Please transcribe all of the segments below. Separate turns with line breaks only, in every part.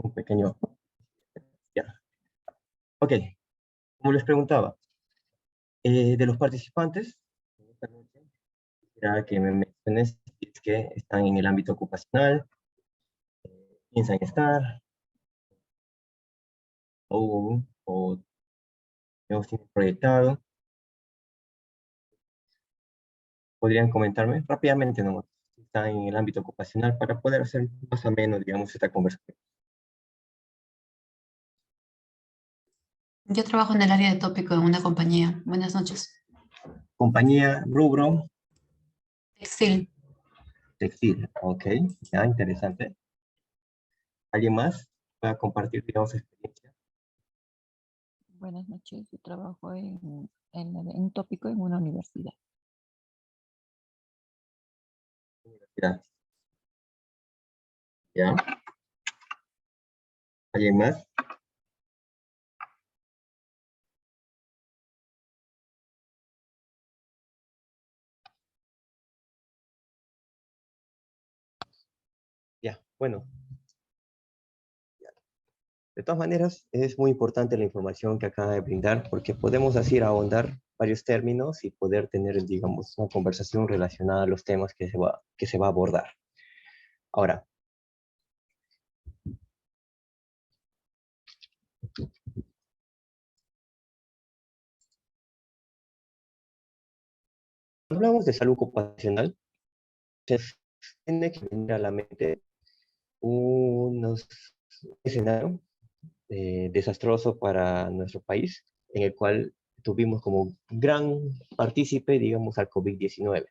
un pequeño... Ya. Ok, como les preguntaba, de los participantes, esta noche, quisiera que me menciones si es que están en el ámbito ocupacional, piensan estar, o no tienen proyectado. ¿Podrían comentarme rápidamente nomás si están en el ámbito ocupacional para poder hacer más o menos, digamos, esta conversación?
Yo trabajo en el área de tópico en una compañía. Buenas noches.
Compañía, rubro,
Textil.
textil. Ok, ya, interesante. ¿Alguien más pueda compartir, digamos, experiencia?
Buenas noches, yo trabajo en un tópico en una universidad.
Gracias. ¿Ya? ¿Alguien más? Ya, bueno. De todas maneras, es muy importante la información que acaba de brindar porque podemos así ahondar varios términos y poder tener, digamos, una conversación relacionada a los temas que se va a abordar. Ahora, cuando hablamos de salud ocupacional, se tiene que venir a la mente un escenario desastroso para nuestro país, en el cual tuvimos como gran partícipe, digamos, al COVID-19.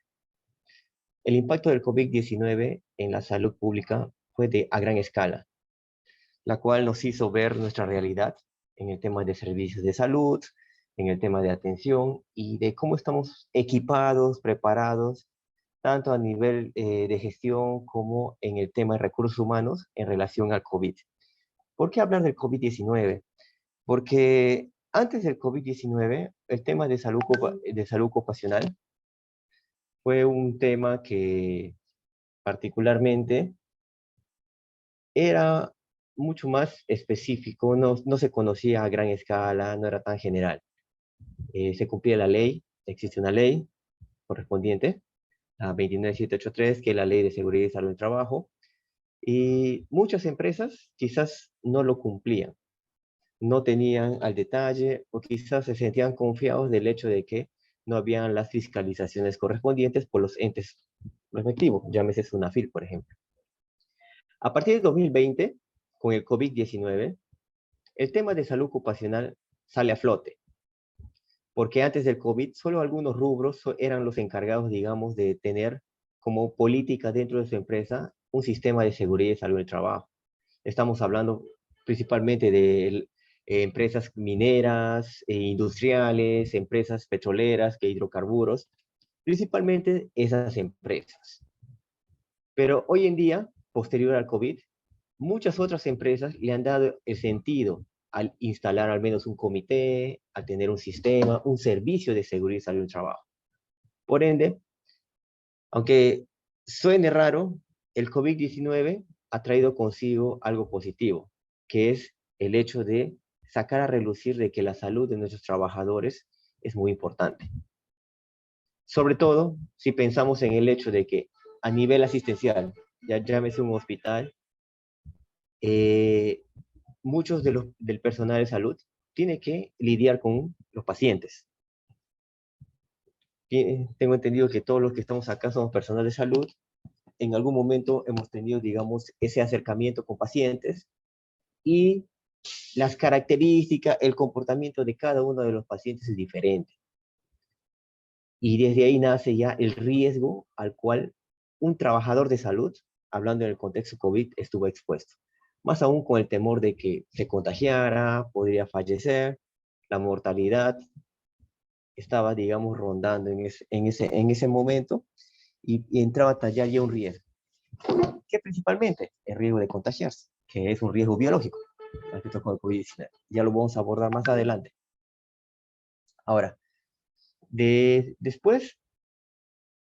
El impacto del COVID-19 en la salud pública fue a gran escala, la cual nos hizo ver nuestra realidad en el tema de servicios de salud, en el tema de atención y de cómo estamos equipados, preparados, tanto a nivel de gestión como en el tema de recursos humanos en relación al COVID. ¿Por qué hablar del COVID-19? Porque antes del COVID-19, el tema de salud ocupacional fue un tema que particularmente era mucho más específico, no se conocía a gran escala, no era tan general. Se cumplía la ley, existe una ley correspondiente, la 29783, que es la Ley de Seguridad y Salud del Trabajo, y muchas empresas quizás no lo cumplían, no tenían al detalle o quizás se sentían confiados del hecho de que no habían las fiscalizaciones correspondientes por los entes respectivos, llámese SUNAFIL, por ejemplo. A partir de 2020, con el COVID-19, el tema de salud ocupacional sale a flote, porque antes del COVID solo algunos rubros eran los encargados, digamos, de tener como política dentro de su empresa un sistema de seguridad y salud del trabajo. Estamos hablando principalmente de empresas mineras, industriales, empresas petroleras, que hidrocarburos, principalmente esas empresas. Pero hoy en día, posterior al COVID, muchas otras empresas le han dado el sentido al instalar al menos un comité, al tener un sistema, un servicio de seguridad y salud del trabajo. Por ende, aunque suene raro, el COVID-19 ha traído consigo algo positivo, que es el hecho de sacar a relucir de que la salud de nuestros trabajadores es muy importante. Sobre todo, si pensamos en el hecho de que a nivel asistencial, ya llámese un hospital, muchos del personal de salud tiene que lidiar con los pacientes. Tengo entendido que todos los que estamos acá somos personal de salud. En algún momento hemos tenido, digamos, ese acercamiento con pacientes y las características, el comportamiento de cada uno de los pacientes es diferente. Y desde ahí nace ya el riesgo al cual un trabajador de salud, hablando en el contexto COVID, estuvo expuesto. Más aún con el temor de que se contagiara, podría fallecer, la mortalidad estaba, digamos, rondando en ese momento y entraba a tallar ya un riesgo. ¿Qué principalmente? El riesgo de contagiarse, que es un riesgo biológico respecto con el COVID-19. Ya lo vamos a abordar más adelante. Ahora, después,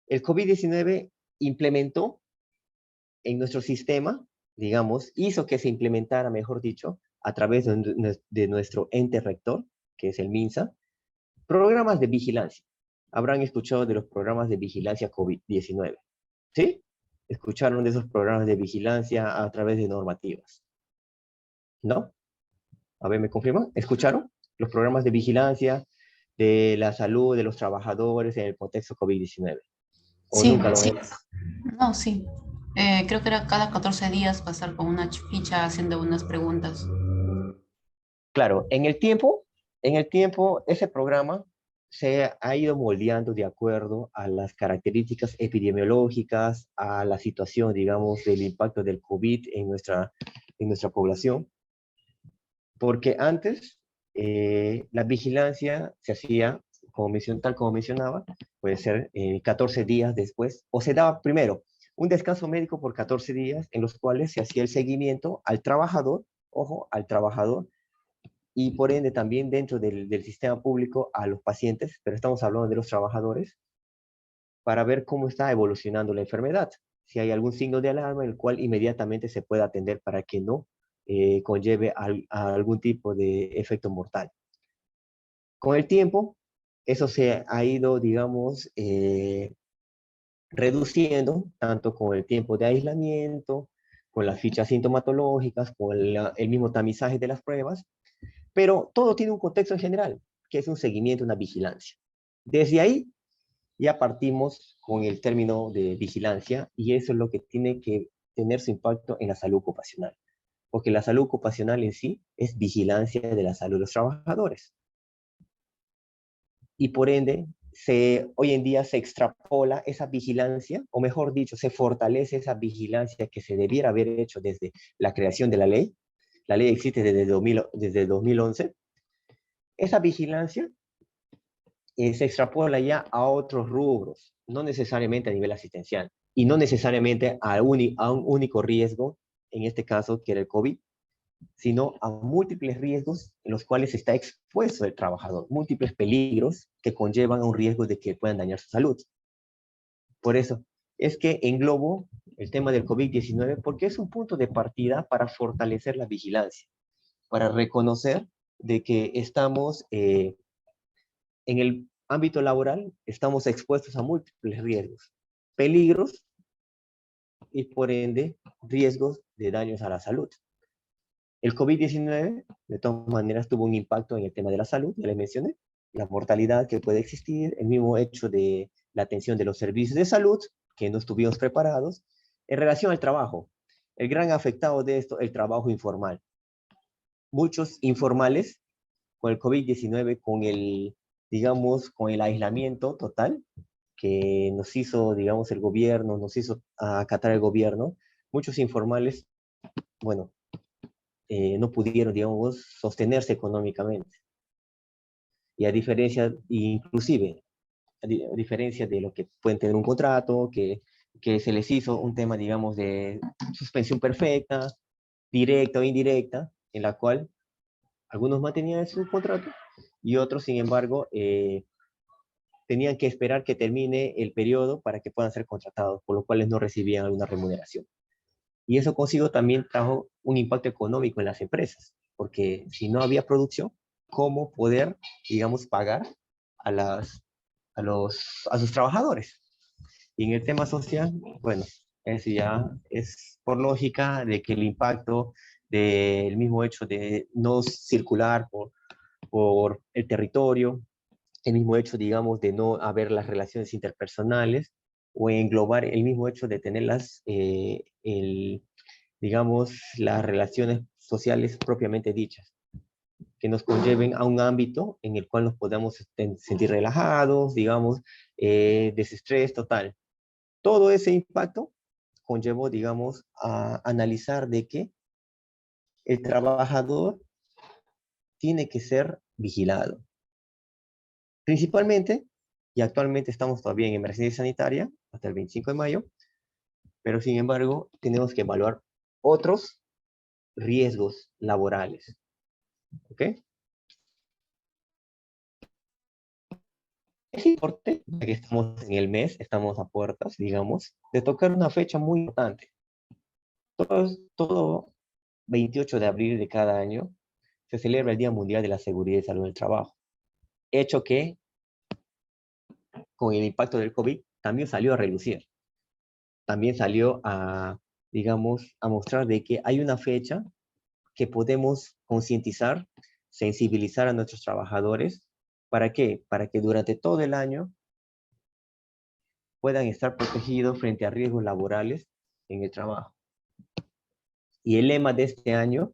el COVID-19 implementó en nuestro sistema digamos, hizo que se implementara, mejor dicho, a través de nuestro ente rector, que es el MINSA, programas de vigilancia. Habrán escuchado de los programas de vigilancia COVID-19, ¿sí? Escucharon de esos programas de vigilancia a través de normativas, ¿no? A ver, ¿me confirman? ¿Escucharon los programas de vigilancia de la salud de los trabajadores en el contexto COVID-19? ¿O
Sí,
nunca lo
sí.
han hecho?
No, sí. Creo que era cada 14 días pasar con una ficha haciendo unas preguntas.
Claro, en el tiempo, ese programa se ha ido moldeando de acuerdo a las características epidemiológicas, a la situación, digamos, del impacto del COVID en nuestra población, porque antes la vigilancia se hacía, tal como mencionaba, puede ser 14 días después, o se daba primero un descanso médico por 14 días en los cuales se hacía el seguimiento al trabajador, ojo, al trabajador, y por ende también dentro del sistema público a los pacientes, pero estamos hablando de los trabajadores, para ver cómo está evolucionando la enfermedad. Si hay algún signo de alarma, el cual inmediatamente se pueda atender para que no conlleve a algún tipo de efecto mortal. Con el tiempo, eso se ha ido, digamos, reduciendo, tanto con el tiempo de aislamiento, con las fichas sintomatológicas, con el mismo tamizaje de las pruebas, pero todo tiene un contexto en general, que es un seguimiento, una vigilancia. Desde ahí ya partimos con el término de vigilancia y eso es lo que tiene que tener su impacto en la salud ocupacional, porque la salud ocupacional en sí es vigilancia de la salud de los trabajadores. Y por ende, hoy en día se extrapola esa vigilancia, o mejor dicho, se fortalece esa vigilancia que se debiera haber hecho desde la creación de la ley. La ley existe desde 2011. Esa vigilancia se extrapola ya a otros rubros, no necesariamente a nivel asistencial y no necesariamente a un único riesgo, en este caso que era el COVID, sino a múltiples riesgos en los cuales está expuesto el trabajador, múltiples peligros que conllevan a un riesgo de que puedan dañar su salud. Por eso es que englobo el tema del COVID-19 porque es un punto de partida para fortalecer la vigilancia, para reconocer de que estamos en el ámbito laboral, estamos expuestos a múltiples riesgos, peligros y por ende riesgos de daños a la salud. El COVID-19, de todas maneras, tuvo un impacto en el tema de la salud, ya les mencioné, la mortalidad que puede existir, el mismo hecho de la atención de los servicios de salud, que no estuvimos preparados, en relación al trabajo. El gran afectado de esto, el trabajo informal. Muchos informales con el COVID-19, digamos, con el aislamiento total que nos hizo, digamos, el gobierno, nos hizo acatar el gobierno, muchos informales, bueno, no pudieron, digamos, sostenerse económicamente. Y a diferencia, inclusive, a diferencia de lo que pueden tener un contrato, que se les hizo un tema, digamos, de suspensión perfecta, directa o indirecta, en la cual algunos mantenían su contrato y otros, sin embargo, tenían que esperar que termine el periodo para que puedan ser contratados, por lo cual no recibían alguna remuneración. Y eso consigo también trajo un impacto económico en las empresas, porque si no había producción, ¿cómo poder, digamos, pagar a, a sus trabajadores? Y en el tema social, bueno, eso ya es por lógica de que el impacto del mismo hecho de no circular por el territorio, el mismo hecho, digamos, de no haber las relaciones interpersonales o englobar el mismo hecho de tenerlas, digamos, las relaciones sociales propiamente dichas, que nos conlleven a un ámbito en el cual nos podamos sentir relajados, digamos, desestrés total. Todo ese impacto conllevó, digamos, a analizar de que el trabajador tiene que ser vigilado. Principalmente, y actualmente estamos todavía en emergencia sanitaria hasta el 25 de mayo, pero sin embargo tenemos que evaluar otros riesgos laborales. ¿Ok? Es importante, ya que estamos en el mes, estamos a puertas, digamos, de tocar una fecha muy importante. Todo 28 de abril de cada año se celebra el Día Mundial de la Seguridad y Salud del Trabajo. Hecho que, con el impacto del COVID, también salió a relucir. También salió a, digamos, a mostrar de que hay una fecha que podemos concientizar, sensibilizar a nuestros trabajadores. ¿Para qué? Para que durante todo el año puedan estar protegidos frente a riesgos laborales en el trabajo. Y el lema de este año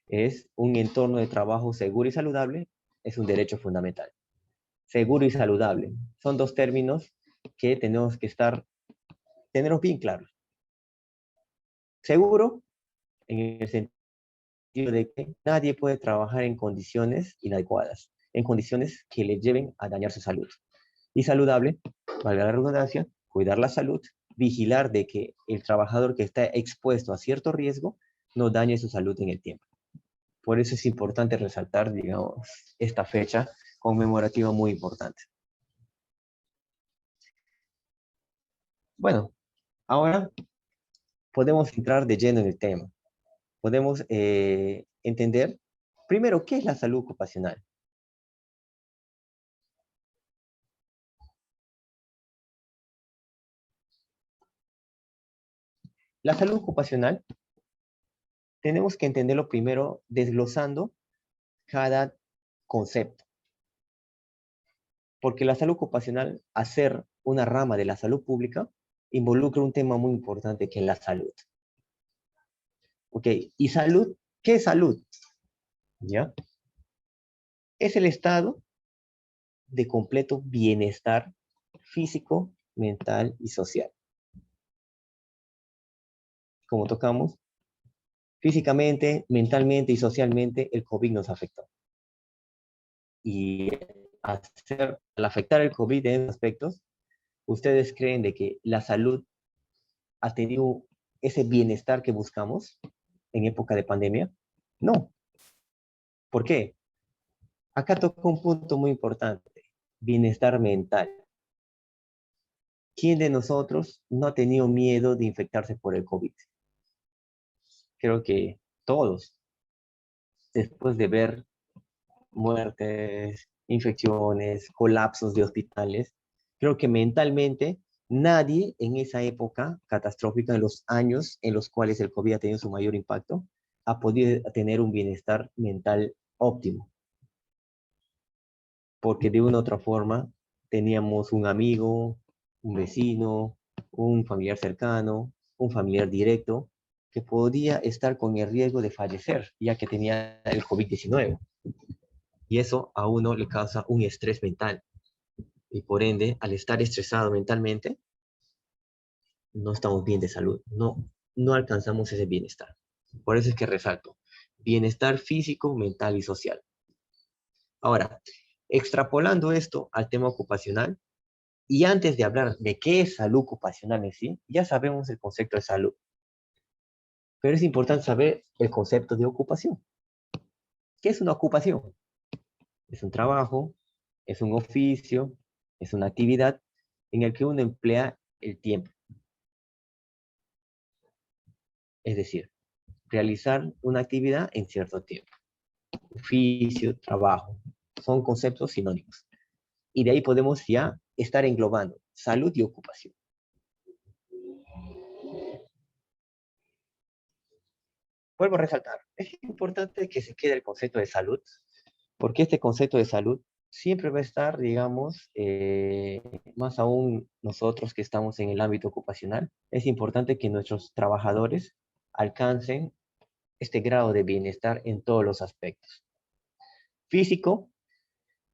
es un entorno de trabajo seguro y saludable, es un derecho fundamental. Seguro y saludable son dos términos que tenemos que tenerlos bien claros. Seguro, en el sentido de que nadie puede trabajar en condiciones inadecuadas, en condiciones que le lleven a dañar su salud. Y saludable, valga la redundancia, cuidar la salud, vigilar de que el trabajador que está expuesto a cierto riesgo no dañe su salud en el tiempo. Por eso es importante resaltar, digamos, esta fecha conmemorativa muy importante. Bueno, ahora podemos entrar de lleno en el tema. Podemos entender, primero, ¿qué es la salud ocupacional? La salud ocupacional tenemos que entenderlo primero desglosando cada concepto. Porque la salud ocupacional, al ser una rama de la salud pública, involucra un tema muy importante que es la salud. Ok, ¿y salud? ¿Qué es salud? ¿Ya? Es el estado de completo bienestar físico, mental y social. Como tocamos, físicamente, mentalmente y socialmente, el COVID nos afectó. Y al afectar el COVID en esos aspectos, ¿ustedes creen de que la salud ha tenido ese bienestar que buscamos en época de pandemia? No. ¿Por qué? Acá toca un punto muy importante, bienestar mental. ¿Quién de nosotros no ha tenido miedo de infectarse por el COVID? Creo que todos, después de ver muertes, infecciones, colapsos de hospitales, creo que mentalmente nadie en esa época catastrófica, en los años en los cuales el COVID ha tenido su mayor impacto, ha podido tener un bienestar mental óptimo. Porque de una u otra forma teníamos un amigo, un vecino, un familiar cercano, un familiar directo, que podía estar con el riesgo de fallecer, ya que tenía el COVID-19. Y eso a uno le causa un estrés mental. Y por ende, al estar estresado mentalmente, no estamos bien de salud, no alcanzamos ese bienestar. Por eso es que resalto, bienestar físico, mental y social. Ahora, extrapolando esto al tema ocupacional, y antes de hablar de qué es salud ocupacional en sí, ya sabemos el concepto de salud. Pero es importante saber el concepto de ocupación. ¿Qué es una ocupación? Es un trabajo, es un oficio, es una actividad en el que uno emplea el tiempo. Es decir, realizar una actividad en cierto tiempo. Oficio, trabajo, son conceptos sinónimos. Y de ahí podemos ya estar englobando salud y ocupación. Vuelvo a resaltar, es importante que se quede el concepto de salud, porque este concepto de salud siempre va a estar, digamos, más aún nosotros que estamos en el ámbito ocupacional, es importante que nuestros trabajadores alcancen este grado de bienestar en todos los aspectos. Físico,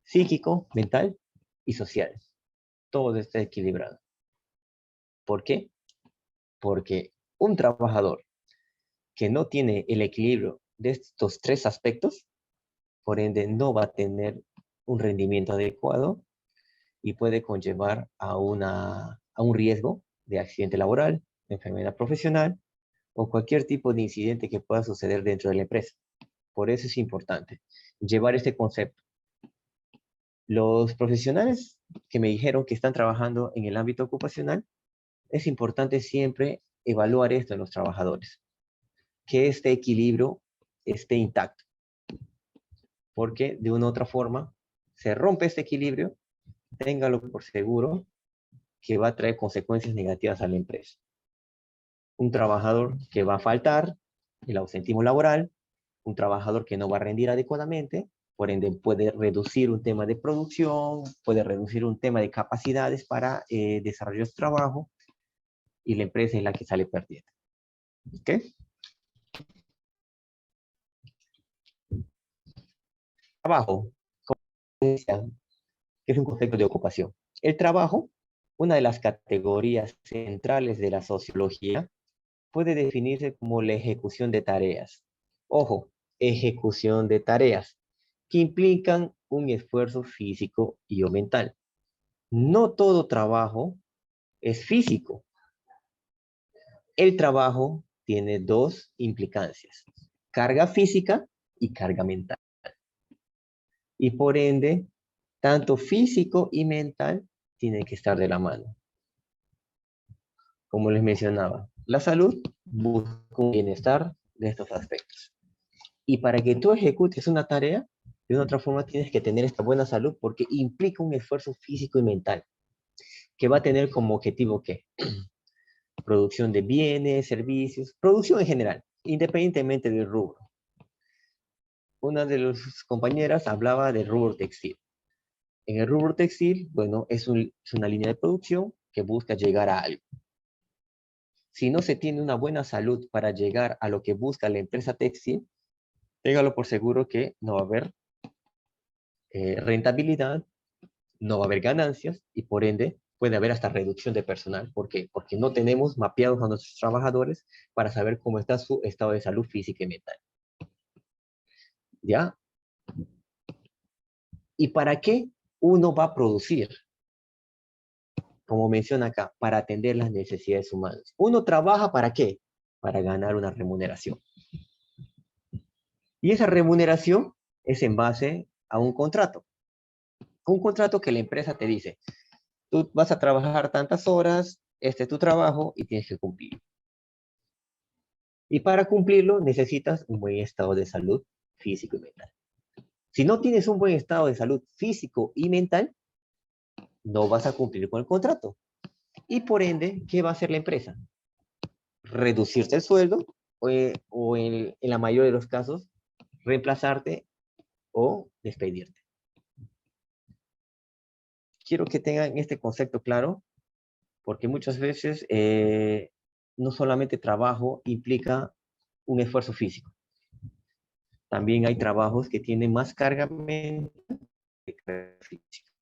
psíquico, mental y social. Todo está equilibrado. ¿Por qué? Porque un trabajador que no tiene el equilibrio de estos tres aspectos, por ende no va a tener un rendimiento adecuado y puede conllevar a un riesgo de accidente laboral, de enfermedad profesional o cualquier tipo de incidente que pueda suceder dentro de la empresa. Por eso es importante llevar este concepto. Los profesionales que me dijeron que están trabajando en el ámbito ocupacional, es importante siempre evaluar esto en los trabajadores. que este equilibrio esté intacto. Porque de una u otra forma se rompe este equilibrio, téngalo por seguro que va a traer consecuencias negativas a la empresa. Un trabajador que va a faltar, el ausentismo laboral, un trabajador que no va a rendir adecuadamente, por ende puede reducir un tema de producción, puede reducir un tema de capacidades para desarrollar su trabajo, y la empresa es la que sale perdiendo. ¿Ok? Trabajo, como decía, que es un concepto de ocupación. El trabajo, una de las categorías centrales de la sociología, puede definirse como la ejecución de tareas. Ojo, ejecución de tareas que implican un esfuerzo físico y o mental. No todo trabajo es físico. El trabajo tiene dos implicancias: carga física y carga mental. Y por ende, tanto físico y mental tienen que estar de la mano. Como les mencionaba, la salud busca un bienestar de estos aspectos. Y para que tú ejecutes una tarea, de una otra forma tienes que tener esta buena salud, porque implica un esfuerzo físico y mental, que va a tener como objetivo ¿qué? Producción de bienes, servicios, producción en general, independientemente del rubro. Una de las compañeras hablaba del rubro textil. En el rubro textil, bueno, es una línea de producción que busca llegar a algo. Si no se tiene una buena salud para llegar a lo que busca la empresa textil, téngalo por seguro que no va a haber rentabilidad, no va a haber ganancias y por ende puede haber hasta reducción de personal. ¿Por qué? Porque no tenemos mapeados a nuestros trabajadores para saber cómo está su estado de salud física y mental. ¿Ya? ¿Y para qué uno va a producir? Como menciona acá, para atender las necesidades humanas. ¿Uno trabaja para qué? Para ganar una remuneración. Y esa remuneración es en base a un contrato. Un contrato que la empresa te dice, tú vas a trabajar tantas horas, este es tu trabajo y tienes que cumplir. Y para cumplirlo necesitas un buen estado de salud físico y mental. Si no tienes un buen estado de salud físico y mental, no vas a cumplir con el contrato. Y por ende, ¿qué va a hacer la empresa? Reducirte el sueldo o en la mayoría de los casos, reemplazarte o despedirte. Quiero que tengan este concepto claro, porque muchas veces no solamente trabajo implica un esfuerzo físico. También hay trabajos que tienen más carga mental que carga física.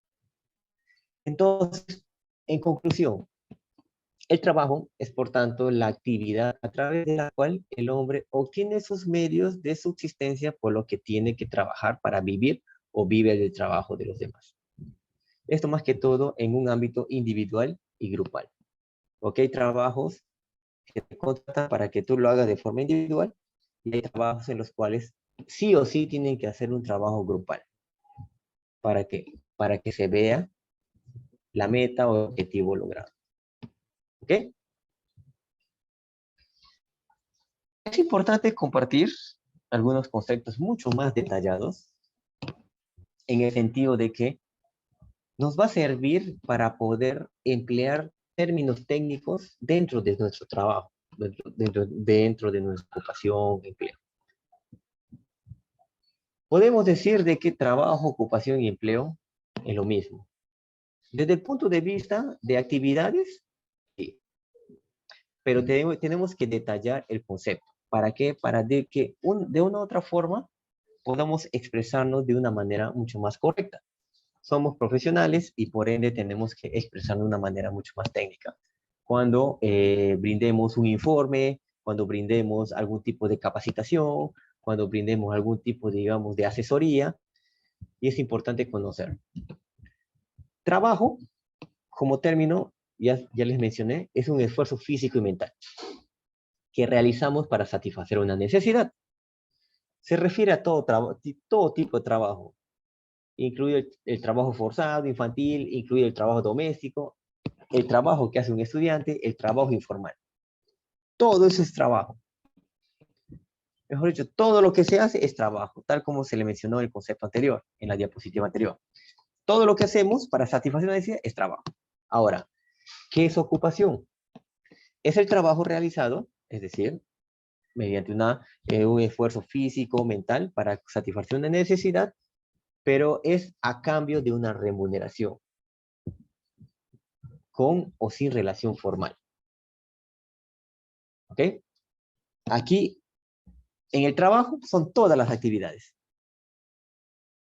Entonces, en conclusión, el trabajo es, por tanto, la actividad a través de la cual el hombre obtiene sus medios de subsistencia, por lo que tiene que trabajar para vivir o vive del trabajo de los demás. Esto más que todo en un ámbito individual y grupal. ¿Ok? Hay trabajos que te contratan para que tú lo hagas de forma individual y hay trabajos en los cuales sí o sí tienen que hacer un trabajo grupal. ¿Para qué? Para que se vea la meta o objetivo logrado. ¿Ok? Es importante compartir algunos conceptos mucho más detallados en el sentido de que nos va a servir para poder emplear términos técnicos dentro de nuestro trabajo, dentro de nuestra ocupación, empleo. Podemos decir de que trabajo, ocupación y empleo es lo mismo. Desde el punto de vista de actividades, sí. Pero tenemos que detallar el concepto. ¿Para qué? Para que de una u otra forma podamos expresarnos de una manera mucho más correcta. Somos profesionales y por ende tenemos que expresarnos de una manera mucho más técnica. Cuando brindemos un informe, cuando brindemos algún tipo de capacitación, cuando brindemos algún tipo, digamos, de asesoría, y es importante conocer. Trabajo, como término, ya les mencioné, es un esfuerzo físico y mental que realizamos para satisfacer una necesidad. Se refiere a todo tipo de trabajo, incluye el trabajo forzado, infantil, incluye el trabajo doméstico, el trabajo que hace un estudiante, el trabajo informal. Todo eso es trabajo. Mejor dicho, todo lo que se hace es trabajo, tal como se le mencionó en el concepto anterior, en la diapositiva anterior. Todo lo que hacemos para satisfacer una necesidad es trabajo. Ahora, ¿qué es ocupación? Es el trabajo realizado, es decir, mediante un esfuerzo físico, mental, para satisfacer una necesidad, pero es a cambio de una remuneración, con o sin relación formal. ¿Ok? Aquí, en el trabajo, son todas las actividades.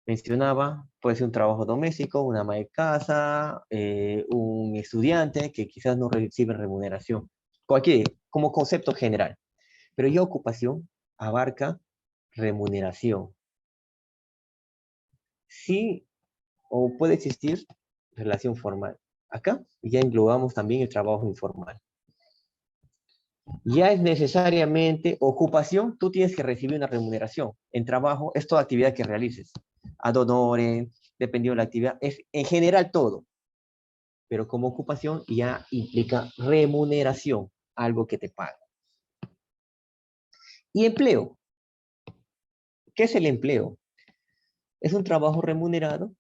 Mencionaba, puede ser un trabajo doméstico, una ama de casa, un estudiante que quizás no recibe remuneración. Cualquier, como concepto general. Pero ya ocupación abarca remuneración. Sí, o puede existir relación formal. Acá ya englobamos también el trabajo informal. Ya es necesariamente ocupación, tú tienes que recibir una remuneración. En trabajo es toda actividad que realices. Ad honorem, dependiendo de la actividad, es en general todo. Pero como ocupación ya implica remuneración, algo que te paga. Y empleo. ¿Qué es el empleo? Es un trabajo remunerado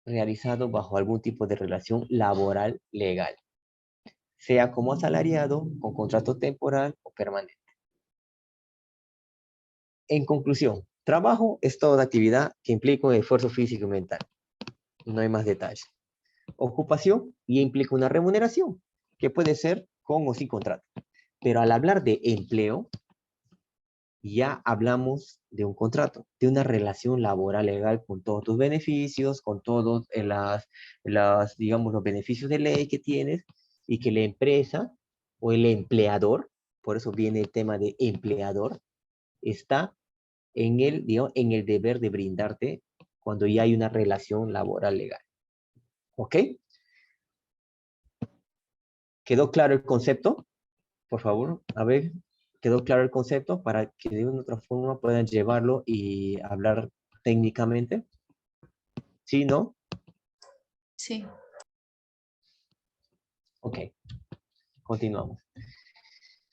realizado bajo algún tipo de relación laboral legal, sea como asalariado, con contrato temporal o permanente. En conclusión, trabajo es toda actividad que implica un esfuerzo físico y mental. No hay más detalles. Ocupación y implica una remuneración, que puede ser con o sin contrato. Pero al hablar de empleo, ya hablamos de un contrato, de una relación laboral legal con todos tus beneficios, con todos digamos, los beneficios de ley que tienes y que la empresa o el empleador, por eso viene el tema de empleador, está digamos, en el deber de brindarte cuando ya hay una relación laboral legal. ¿Ok? ¿Quedó claro el concepto? Por favor, a ver, ¿quedó claro el concepto para que de una u otra forma puedan llevarlo y hablar técnicamente? ¿Sí, no?
Sí.
Ok, continuamos.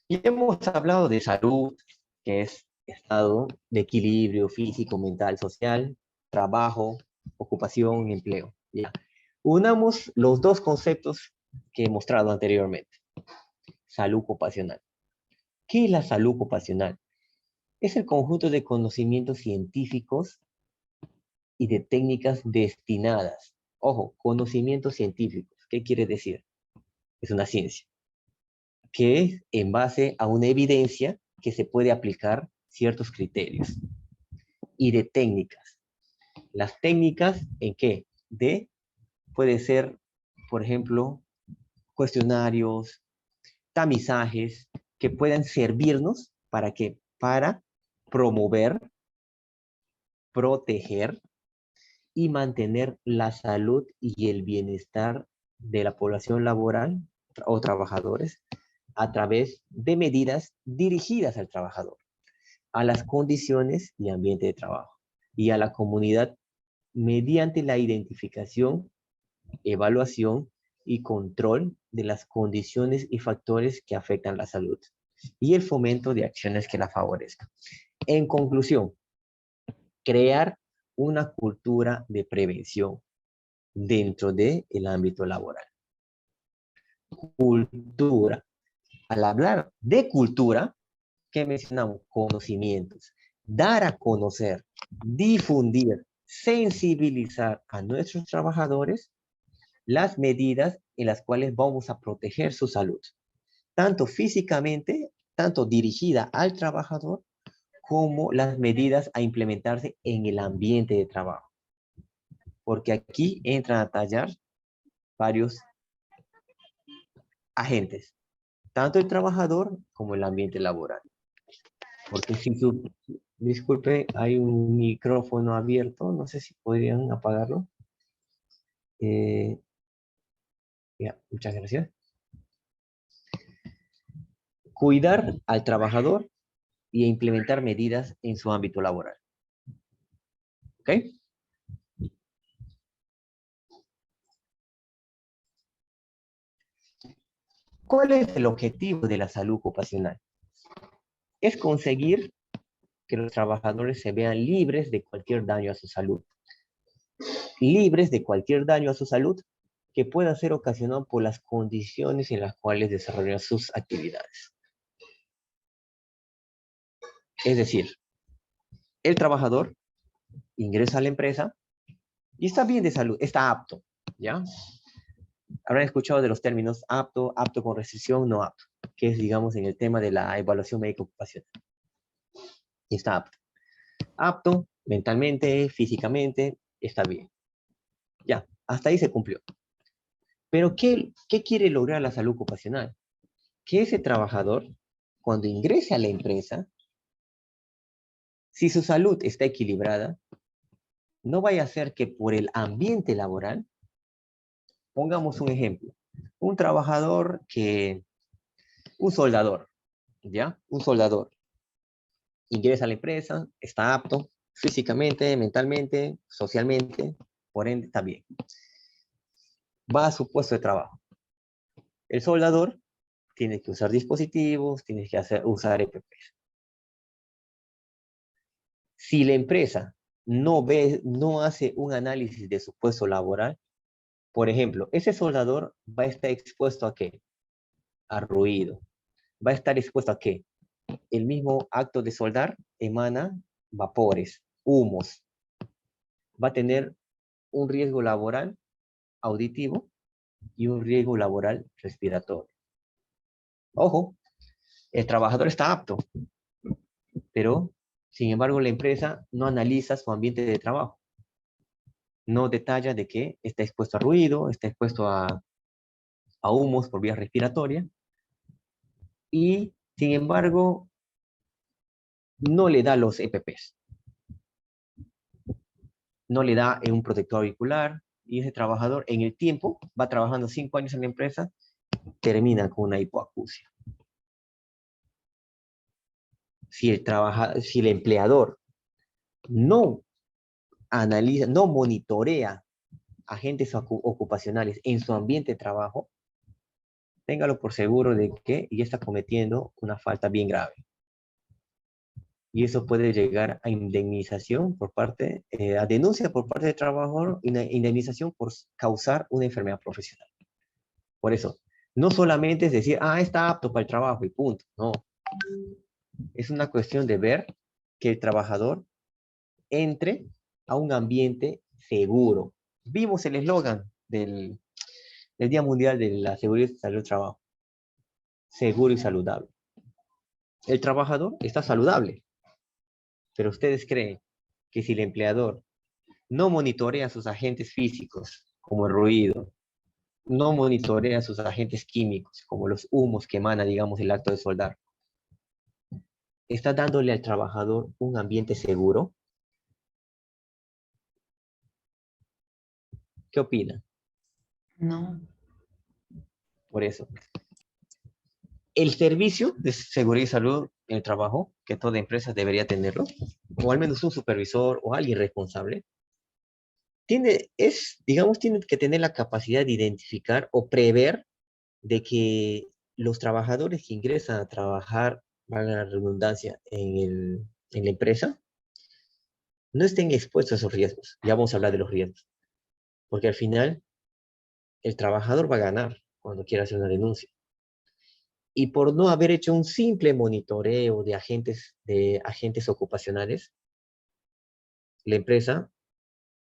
Y hemos hablado de salud, que es estado de equilibrio físico, mental, social, trabajo, ocupación, empleo. Ya. Unamos los dos conceptos que he mostrado anteriormente. Salud ocupacional. ¿Qué es la salud ocupacional? Es el conjunto de conocimientos científicos y de técnicas destinadas. Ojo, conocimientos científicos. ¿Qué quiere decir? Es una ciencia que es en base a una evidencia que se puede aplicar ciertos criterios y de técnicas. Las técnicas, ¿en qué? Puede ser, por ejemplo, cuestionarios, tamizajes que puedan servirnos para que para promover, proteger y mantener la salud y el bienestar de la población laboral o trabajadores a través de medidas dirigidas al trabajador, a las condiciones y ambiente de trabajo y a la comunidad mediante la identificación, evaluación y control de las condiciones y factores que afectan la salud y el fomento de acciones que la favorezcan. En conclusión, crear una cultura de prevención dentro del ámbito laboral. Cultura. Al hablar de cultura, ¿qué mencionamos? Conocimientos. Dar a conocer, difundir, sensibilizar a nuestros trabajadores las medidas en las cuales vamos a proteger su salud, tanto físicamente, tanto dirigida al trabajador, como las medidas a implementarse en el ambiente de trabajo. Porque aquí entran a tallar varios agentes, tanto el trabajador como el ambiente laboral. Porque si su, disculpe, hay un micrófono abierto, no sé si podrían apagarlo. Eh, ya, muchas gracias. Cuidar al trabajador y implementar medidas en su ámbito laboral. ¿Ok? ¿Cuál es el objetivo de la salud ocupacional? Es conseguir que los trabajadores se vean libres de cualquier daño a su salud. Libres de cualquier daño a su salud que pueda ser ocasionado por las condiciones en las cuales desarrollan sus actividades. Es decir, el trabajador ingresa a la empresa y está bien de salud, está apto, ¿ya? Habrán escuchado de los términos apto, apto con restricción, no apto, que es, digamos, en el tema de la evaluación médica ocupacional. Y está apto. Apto mentalmente, físicamente, está bien. Ya, hasta ahí se cumplió. Pero ¿qué quiere lograr la salud ocupacional? Que ese trabajador, cuando ingrese a la empresa, si su salud está equilibrada, no vaya a ser que por el ambiente laboral, pongamos un ejemplo, un trabajador un soldador, ¿ya? Un soldador ingresa a la empresa, está apto físicamente, mentalmente, socialmente, por ende está bien. Va a su puesto de trabajo. El soldador tiene que usar dispositivos, tiene que usar EPPs. Si la empresa no hace un análisis de su puesto laboral, por ejemplo, ese soldador va a estar expuesto ¿a qué? A ruido. Va a estar expuesto ¿a qué? El mismo acto de soldar emana vapores, humos. Va a tener un riesgo laboral auditivo y un riesgo laboral respiratorio. Ojo, el trabajador está apto, pero sin embargo la empresa no analiza su ambiente de trabajo. No detalla de que está expuesto a ruido, está expuesto a humos por vía respiratoria y sin embargo no le da los EPPs. No le da un protector auricular y ese trabajador en el tiempo va trabajando 5 años en la empresa, termina con una hipoacusia. Si el empleador no analiza, no monitorea agentes ocupacionales en su ambiente de trabajo, téngalo por seguro de que ya está cometiendo una falta bien grave. Y eso puede llegar a indemnización a denuncia por parte del trabajador, indemnización por causar una enfermedad profesional. Por eso, no solamente es decir, está apto para el trabajo y punto. No. Es una cuestión de ver que el trabajador entre a un ambiente seguro. Vimos el eslogan del Día Mundial de la Seguridad y Salud del Trabajo. Seguro y saludable. El trabajador está saludable, pero ustedes creen que si el empleador no monitorea sus agentes físicos, como el ruido, no monitorea sus agentes químicos, como los humos que emana, digamos, el acto de soldar, ¿está dándole al trabajador un ambiente seguro? ¿Qué opina?
No.
Por eso. El servicio de seguridad y salud en el trabajo, que toda empresa debería tenerlo, o al menos un supervisor o alguien responsable, tiene que tener la capacidad de identificar o prever de que los trabajadores que ingresan a trabajar, valga la redundancia, en la empresa, no estén expuestos a esos riesgos. Ya vamos a hablar de los riesgos. Porque al final, el trabajador va a ganar cuando quiera hacer una denuncia. Y por no haber hecho un simple monitoreo de agentes ocupacionales, la empresa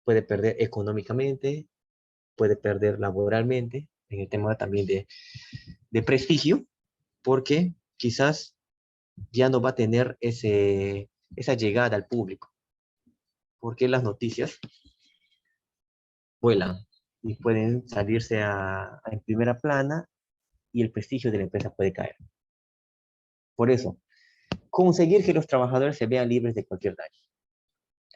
puede perder económicamente, puede perder laboralmente, en el tema también de prestigio, porque quizás ya no va a tener esa llegada al público, porque las noticias vuelan y pueden salirse en primera plana y el prestigio de la empresa puede caer. Por eso, conseguir que los trabajadores se vean libres de cualquier daño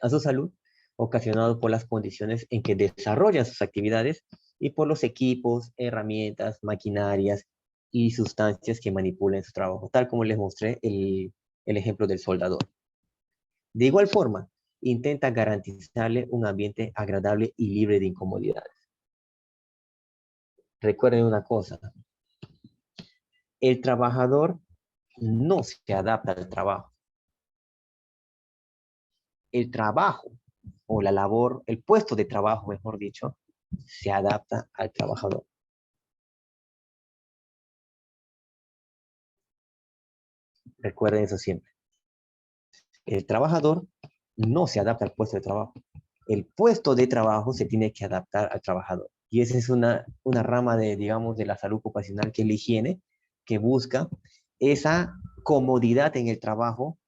a su salud, ocasionado por las condiciones en que desarrollan sus actividades y por los equipos, herramientas, maquinarias y sustancias que manipulan su trabajo, tal como les mostré el ejemplo del soldador. De igual forma, intenta garantizarle un ambiente agradable y libre de incomodidades. Recuerden una cosa, el trabajador no se adapta al trabajo. el trabajo o la labor, el puesto de trabajo, mejor dicho, se adapta al trabajador. Recuerden eso siempre. El trabajador no se adapta al puesto de trabajo. El puesto de trabajo se tiene que adaptar al trabajador. Y esa es una rama de, digamos, de la salud ocupacional, que es la higiene, que busca esa comodidad en el trabajo,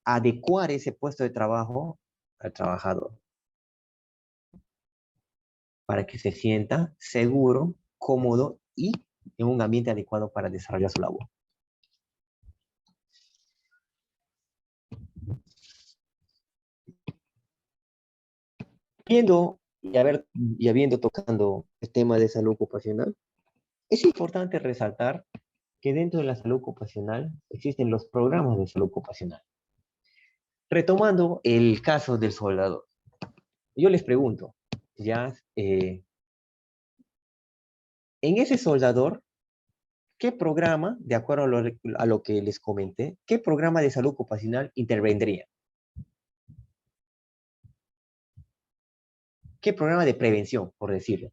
adecuar ese puesto de trabajo al trabajador, para que se sienta seguro, cómodo y en un ambiente adecuado para desarrollar su labor. Viendo y habiendo tocando el tema de salud ocupacional, es importante resaltar que dentro de la salud ocupacional existen los programas de salud ocupacional. Retomando el caso del soldador, yo les pregunto, ya, en ese soldador, ¿qué programa, de acuerdo a lo que les comenté, qué programa de salud ocupacional intervendría? ¿Qué programa de prevención, por decirlo?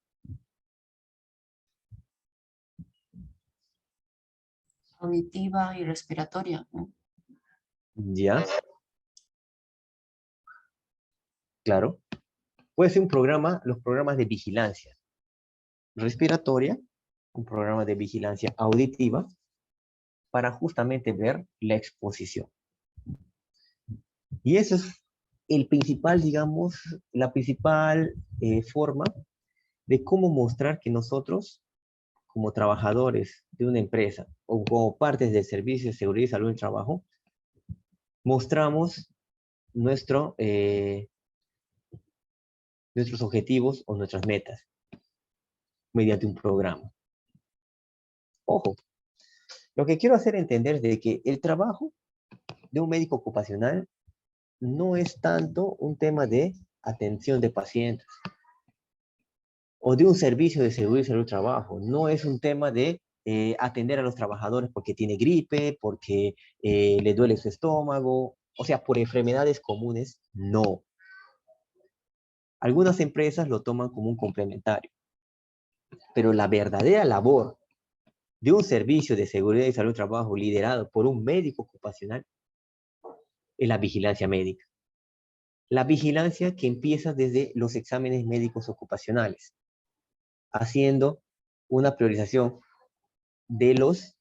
Auditiva y respiratoria, ¿no?
¿Ya? Claro. Puede ser un programa, los programas de vigilancia respiratoria, un programa de vigilancia auditiva, para justamente ver la exposición. Y eso es el principal, digamos, la principal forma de cómo mostrar que nosotros, como trabajadores de una empresa o como partes del Servicio de Seguridad y Salud en Trabajo, mostramos nuestros objetivos o nuestras metas mediante un programa. Ojo, lo que quiero hacer entender es de que el trabajo de un médico ocupacional no es tanto un tema de atención de pacientes o de un servicio de seguridad y salud del trabajo. No es un tema de atender a los trabajadores porque tiene gripe, porque le duele su estómago, o sea, por enfermedades comunes, no. Algunas empresas lo toman como un complementario, pero la verdadera labor de un servicio de seguridad y salud del trabajo liderado por un médico ocupacional es la vigilancia médica. La vigilancia que empieza desde los exámenes médicos ocupacionales, haciendo una priorización de los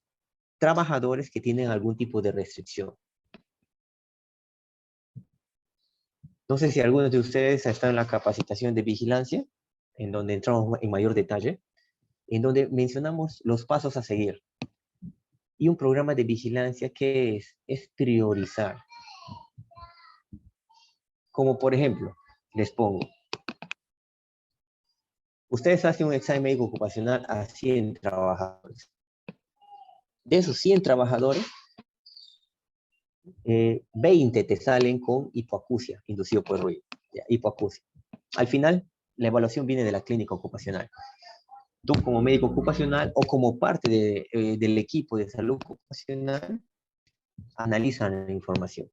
trabajadores que tienen algún tipo de restricción. No sé si algunos de ustedes están en la capacitación de vigilancia, en donde entramos en mayor detalle, en donde mencionamos los pasos a seguir. Y un programa de vigilancia que es priorizar. Como por ejemplo, les pongo, ustedes hacen un examen médico ocupacional a 100 trabajadores. De esos 100 trabajadores, 20 te salen con hipoacusia, inducido por ruido. Ya, hipoacusia. Al final, la evaluación viene de la clínica ocupacional. Tú como médico ocupacional o como parte del equipo de salud ocupacional, analizan la información.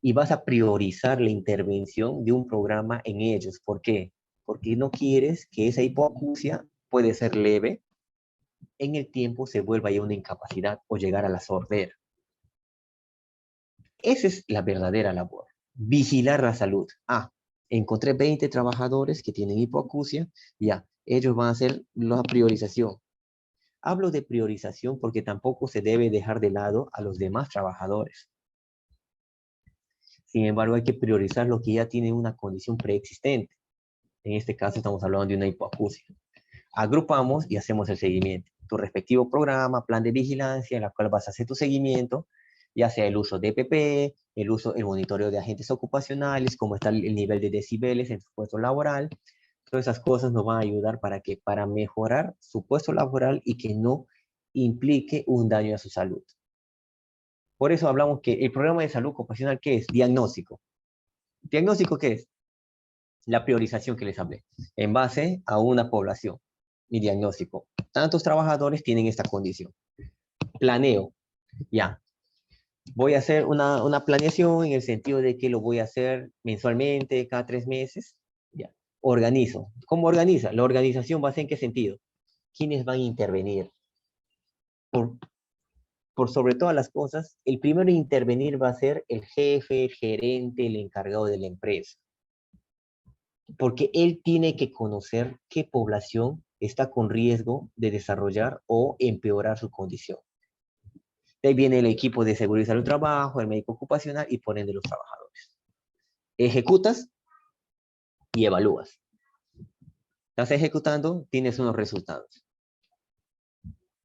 Y vas a priorizar la intervención de un programa en ellos. ¿Por qué? Porque no quieres que esa hipoacusia, puede ser leve, en el tiempo se vuelva ya una incapacidad o llegar a la sordera. Esa es la verdadera labor. Vigilar la salud. Encontré 20 trabajadores que tienen hipoacusia, ya, ellos van a hacer la priorización. Hablo de priorización porque tampoco se debe dejar de lado a los demás trabajadores. Sin embargo, hay que priorizar lo que ya tiene una condición preexistente. En este caso estamos hablando de una hipoacusia. Agrupamos y hacemos el seguimiento. Tu respectivo programa, plan de vigilancia, en la cual vas a hacer tu seguimiento, ya sea el uso de EPP, el monitoreo de agentes ocupacionales, cómo está el nivel de decibeles en su puesto laboral. Todas esas cosas nos van a ayudar para mejorar su puesto laboral y que no implique un daño a su salud. Por eso hablamos que el programa de salud ocupacional, ¿qué es? Diagnóstico. ¿Diagnóstico qué es? La priorización que les hablé, en base a una población. Mi diagnóstico. Tantos trabajadores tienen esta condición. Planeo. Ya. Voy a hacer una planeación en el sentido de que lo voy a hacer mensualmente, cada 3 meses. Ya. Organizo. ¿Cómo organiza? La organización va a ser en qué sentido. ¿Quiénes van a intervenir? Por, por sobre todas las cosas, el primero en intervenir va a ser el jefe, el gerente, el encargado de la empresa. Porque él tiene que conocer qué población está con riesgo de desarrollar o empeorar su condición. De ahí viene el equipo de seguridad y salud trabajo, el médico ocupacional y por ende los trabajadores. Ejecutas y evalúas. Estás ejecutando, tienes unos resultados.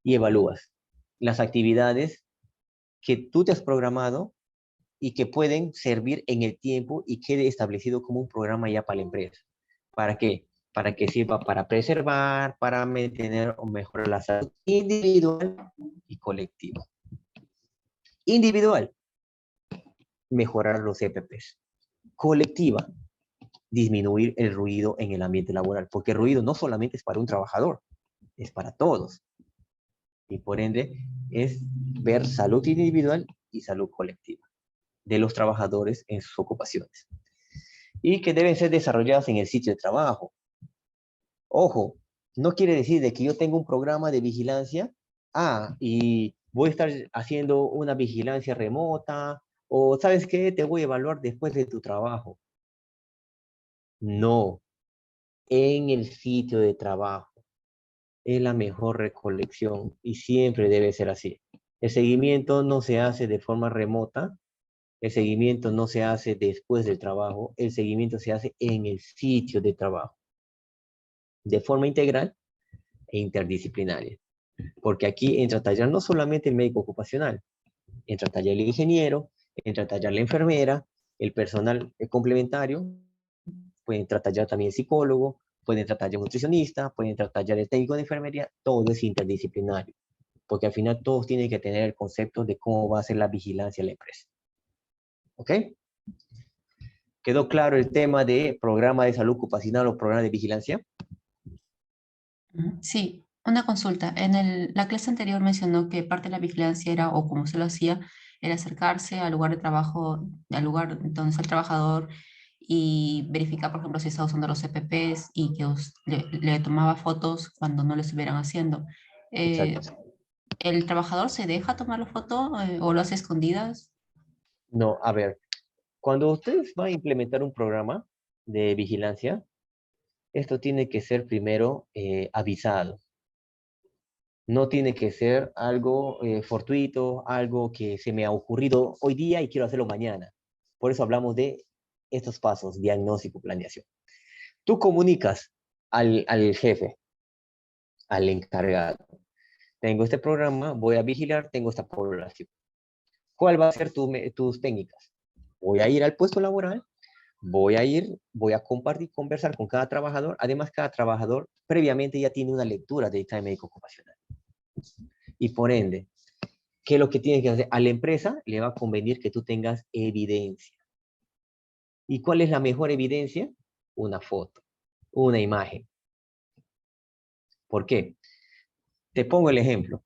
Y evalúas las actividades que tú te has programado y que pueden servir en el tiempo y quede establecido como un programa ya para la empresa. ¿Para qué? Para que sirva para preservar, para mantener o mejorar la salud individual y colectiva. Individual, mejorar los EPPs. Colectiva, disminuir el ruido en el ambiente laboral, porque el ruido no solamente es para un trabajador, es para todos. Y por ende, es ver salud individual y salud colectiva de los trabajadores en sus ocupaciones. Y que deben ser desarrolladas en el sitio de trabajo. Ojo, no quiere decir de que yo tengo un programa de vigilancia, y voy a estar haciendo una vigilancia remota, o ¿sabes qué? Te voy a evaluar después de tu trabajo. No, en el sitio de trabajo. Es la mejor recolección y siempre debe ser así. El seguimiento no se hace de forma remota, el seguimiento no se hace después del trabajo, el seguimiento se hace en el sitio de trabajo, de forma integral e interdisciplinaria. Porque aquí entra a tallar no solamente el médico ocupacional, entra a tallar el ingeniero, entra a tallar la enfermera, el personal complementario, puede entrar a tallar también el psicólogo, puede entrar a tallar un nutricionista, puede entrar a tallar el técnico de enfermería, todo es interdisciplinario, porque al final todos tienen que tener el concepto de cómo va a ser la vigilancia en la empresa. ¿Ok? ¿Quedó claro el tema de programa de salud ocupacional o programa de vigilancia?
Sí, una consulta. La clase anterior mencionó que parte de la vigilancia era, o como se lo hacía, era acercarse al lugar de trabajo, al lugar donde está el trabajador y verificar, por ejemplo, si está usando los EPPs y que le tomaba fotos cuando no lo estuvieran haciendo.
Exacto.
¿El trabajador se deja tomar la foto o lo hace a escondidas?
No, a ver, cuando ustedes van a implementar un programa de vigilancia, esto tiene que ser primero avisado. No tiene que ser algo fortuito, algo que se me ha ocurrido hoy día y quiero hacerlo mañana. Por eso hablamos de estos pasos, diagnóstico, planeación. Tú comunicas al jefe, al encargado. Tengo este programa, voy a vigilar, tengo esta población. ¿Cuál va a ser tus técnicas? Voy a ir al puesto laboral, voy a compartir, conversar con cada trabajador. Además, cada trabajador previamente ya tiene una lectura de dictamen médico ocupacional. Y por ende, ¿qué es lo que tienes que hacer? A la empresa le va a convenir que tú tengas evidencia. ¿Y cuál es la mejor evidencia? Una foto, una imagen. ¿Por qué? Te pongo el ejemplo.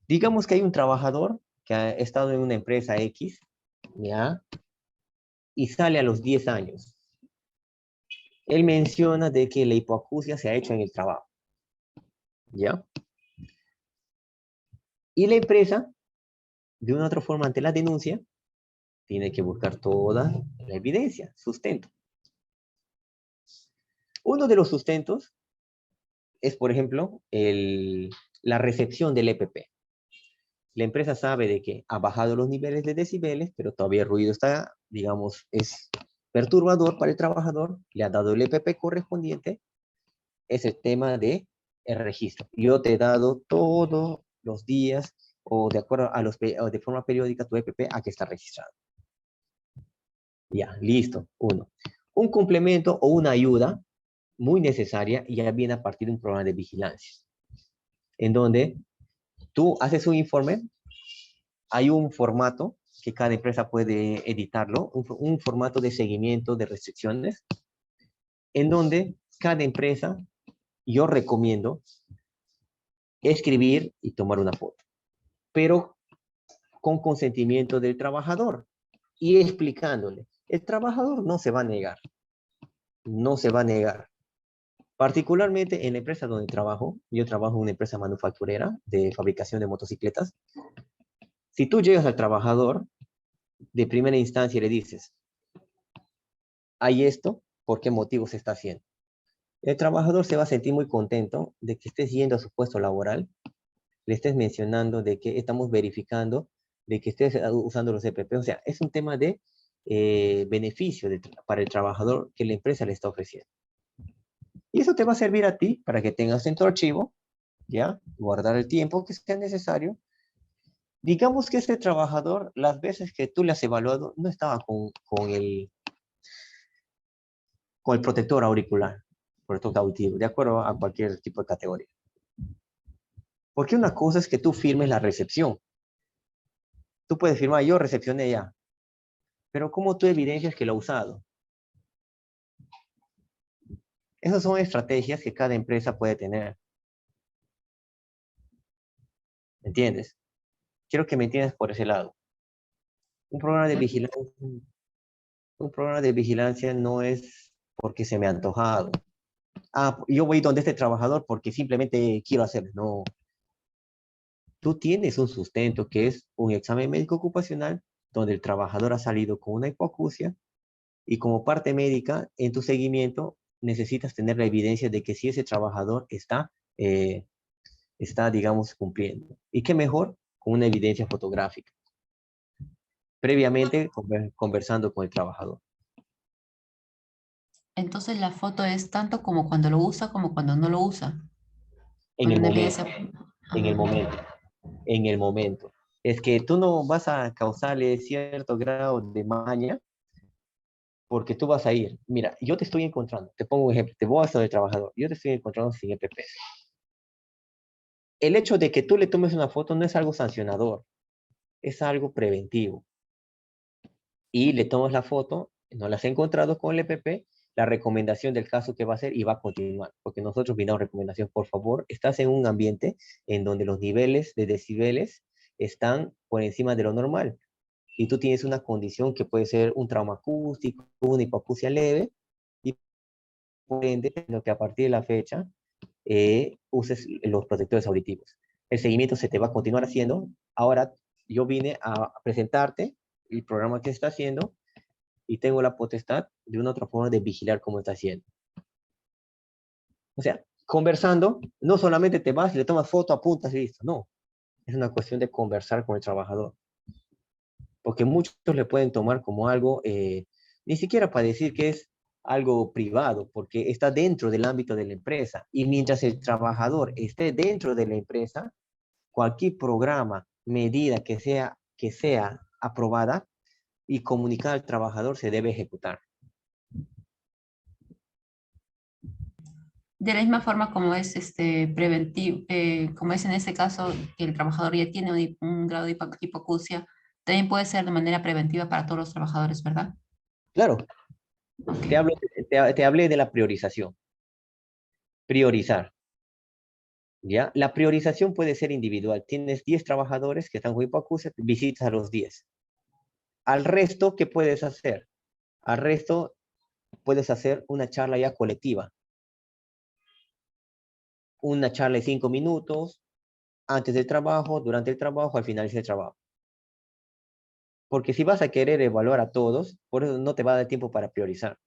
Digamos que hay un trabajador que ha estado en una empresa X, ¿ya? Y sale a los 10 años. Él menciona de que la hipoacusia se ha hecho en el trabajo, ¿ya? Y la empresa, de una u otra forma, ante la denuncia, tiene que buscar toda la evidencia, sustento. Uno de los sustentos es, por ejemplo, la recepción del EPP. La empresa sabe de que ha bajado los niveles de decibeles, pero todavía el ruido está, digamos, es perturbador para el trabajador, le ha dado el EPP correspondiente, es el tema de el registro. Yo te he dado todos los días o de acuerdo a o de forma periódica tu EPP a que está registrado. Ya, listo, uno. Un complemento o una ayuda muy necesaria y ya viene a partir de un programa de vigilancia, en donde tú haces un informe, hay un formato que cada empresa puede editarlo, un formato de seguimiento de restricciones, en donde cada empresa, yo recomiendo escribir y tomar una foto. Pero con consentimiento del trabajador y explicándole. El trabajador no se va a negar, no se va a negar. Particularmente en la empresa donde trabajo, yo trabajo en una empresa manufacturera de fabricación de motocicletas. Si tú llegas al trabajador, de primera instancia le dices, hay esto, ¿por qué motivo se está haciendo? El trabajador se va a sentir muy contento de que estés yendo a su puesto laboral, le estés mencionando de que estamos verificando, de que estés usando los EPP. O sea, es un tema de beneficio para el trabajador que la empresa le está ofreciendo. Y eso te va a servir a ti para que tengas en tu archivo, ¿ya? Guardar el tiempo que sea necesario. Digamos que ese trabajador, las veces que tú le has evaluado, no estaba con el protector auricular, protector auditivo, de acuerdo a cualquier tipo de categoría. Porque una cosa es que tú firmes la recepción. Tú puedes firmar, yo recepcioné ya. Pero ¿cómo tú evidencias que lo ha usado? Esas son estrategias que cada empresa puede tener. ¿Entiendes? Quiero que me entiendas por ese lado. Un programa de vigilancia, un programa de vigilancia no es porque se me ha antojado. Ah, yo voy donde este trabajador porque simplemente quiero hacerlo. No. Tú tienes un sustento que es un examen médico ocupacional donde el trabajador ha salido con una hipoacusia y como parte médica en tu seguimiento necesitas tener la evidencia de que si ese trabajador está, digamos, cumpliendo. ¿Y qué mejor? Con una evidencia fotográfica. Previamente conversando con el trabajador.
Entonces la foto es tanto como cuando lo usa como cuando no lo usa.
En
Con
el
una
momento,
evidencia.
en el
Ah,
momento, en el momento. Es que tú no vas a causarle cierto grado de maña porque tú vas a ir. Mira, yo te estoy encontrando, te pongo un ejemplo, te voy a estar de trabajador, yo te estoy encontrando sin EPP. El hecho de que tú le tomes una foto no es algo sancionador, es algo preventivo. Y le tomas la foto, no la has encontrado con el EPP, la recomendación del caso que va a hacer y va a continuar, porque nosotros brindamos recomendación, por favor, estás en un ambiente en donde los niveles de decibeles están por encima de lo normal y tú tienes una condición que puede ser un trauma acústico, una hipoacusia leve, y por ende, lo que a partir de la fecha uses los protectores auditivos. El seguimiento se te va a continuar haciendo. Ahora yo vine a presentarte el programa que está haciendo y tengo la potestad de una otra forma de vigilar cómo está haciendo. O sea, conversando, no solamente te vas y le tomas foto, apuntas y listo. No, es una cuestión de conversar con el trabajador. Porque muchos le pueden tomar como algo, ni siquiera para decir que es algo privado, porque está dentro del ámbito de la empresa. Y mientras el trabajador esté dentro de la empresa, cualquier programa, medida que sea aprobada y comunicada al trabajador se debe ejecutar.
de la misma forma como es preventivo, como es en este caso que el trabajador ya tiene un grado de hipoacusia, también puede ser de manera preventiva para todos los trabajadores, ¿verdad?
Claro,
Ok.
te hablé de la priorización. Priorizar. ¿Ya? La priorización puede ser individual. Tienes 10 trabajadores que están con hipoacusia, visitas a los 10. Al resto, ¿qué puedes hacer? Al resto, puedes hacer una charla ya colectiva. Una charla de 5 minutos, antes del trabajo, durante el trabajo, al finalizar el trabajo. Porque si vas a querer evaluar a todos, por eso no te va a dar tiempo para priorizar.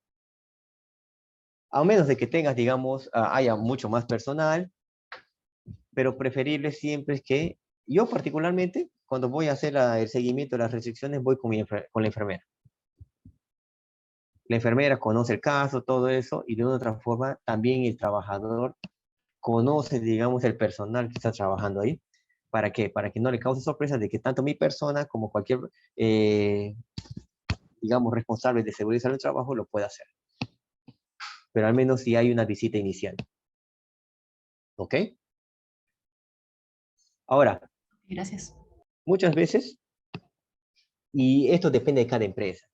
A menos de que tengas, digamos, haya mucho más personal, pero preferible siempre es que yo particularmente, cuando voy a hacer el seguimiento de las restricciones, voy con la enfermera. La enfermera conoce el caso, todo eso, y de una otra forma también el trabajador conoce, digamos, el personal que está trabajando ahí. ¿Para qué? Para que no le cause sorpresa de que tanto mi persona como cualquier, digamos, responsable de seguridad del trabajo lo pueda hacer. Pero al menos si hay una visita inicial. ¿Ok? Ahora,
Gracias.
muchas veces, y esto depende de cada empresa,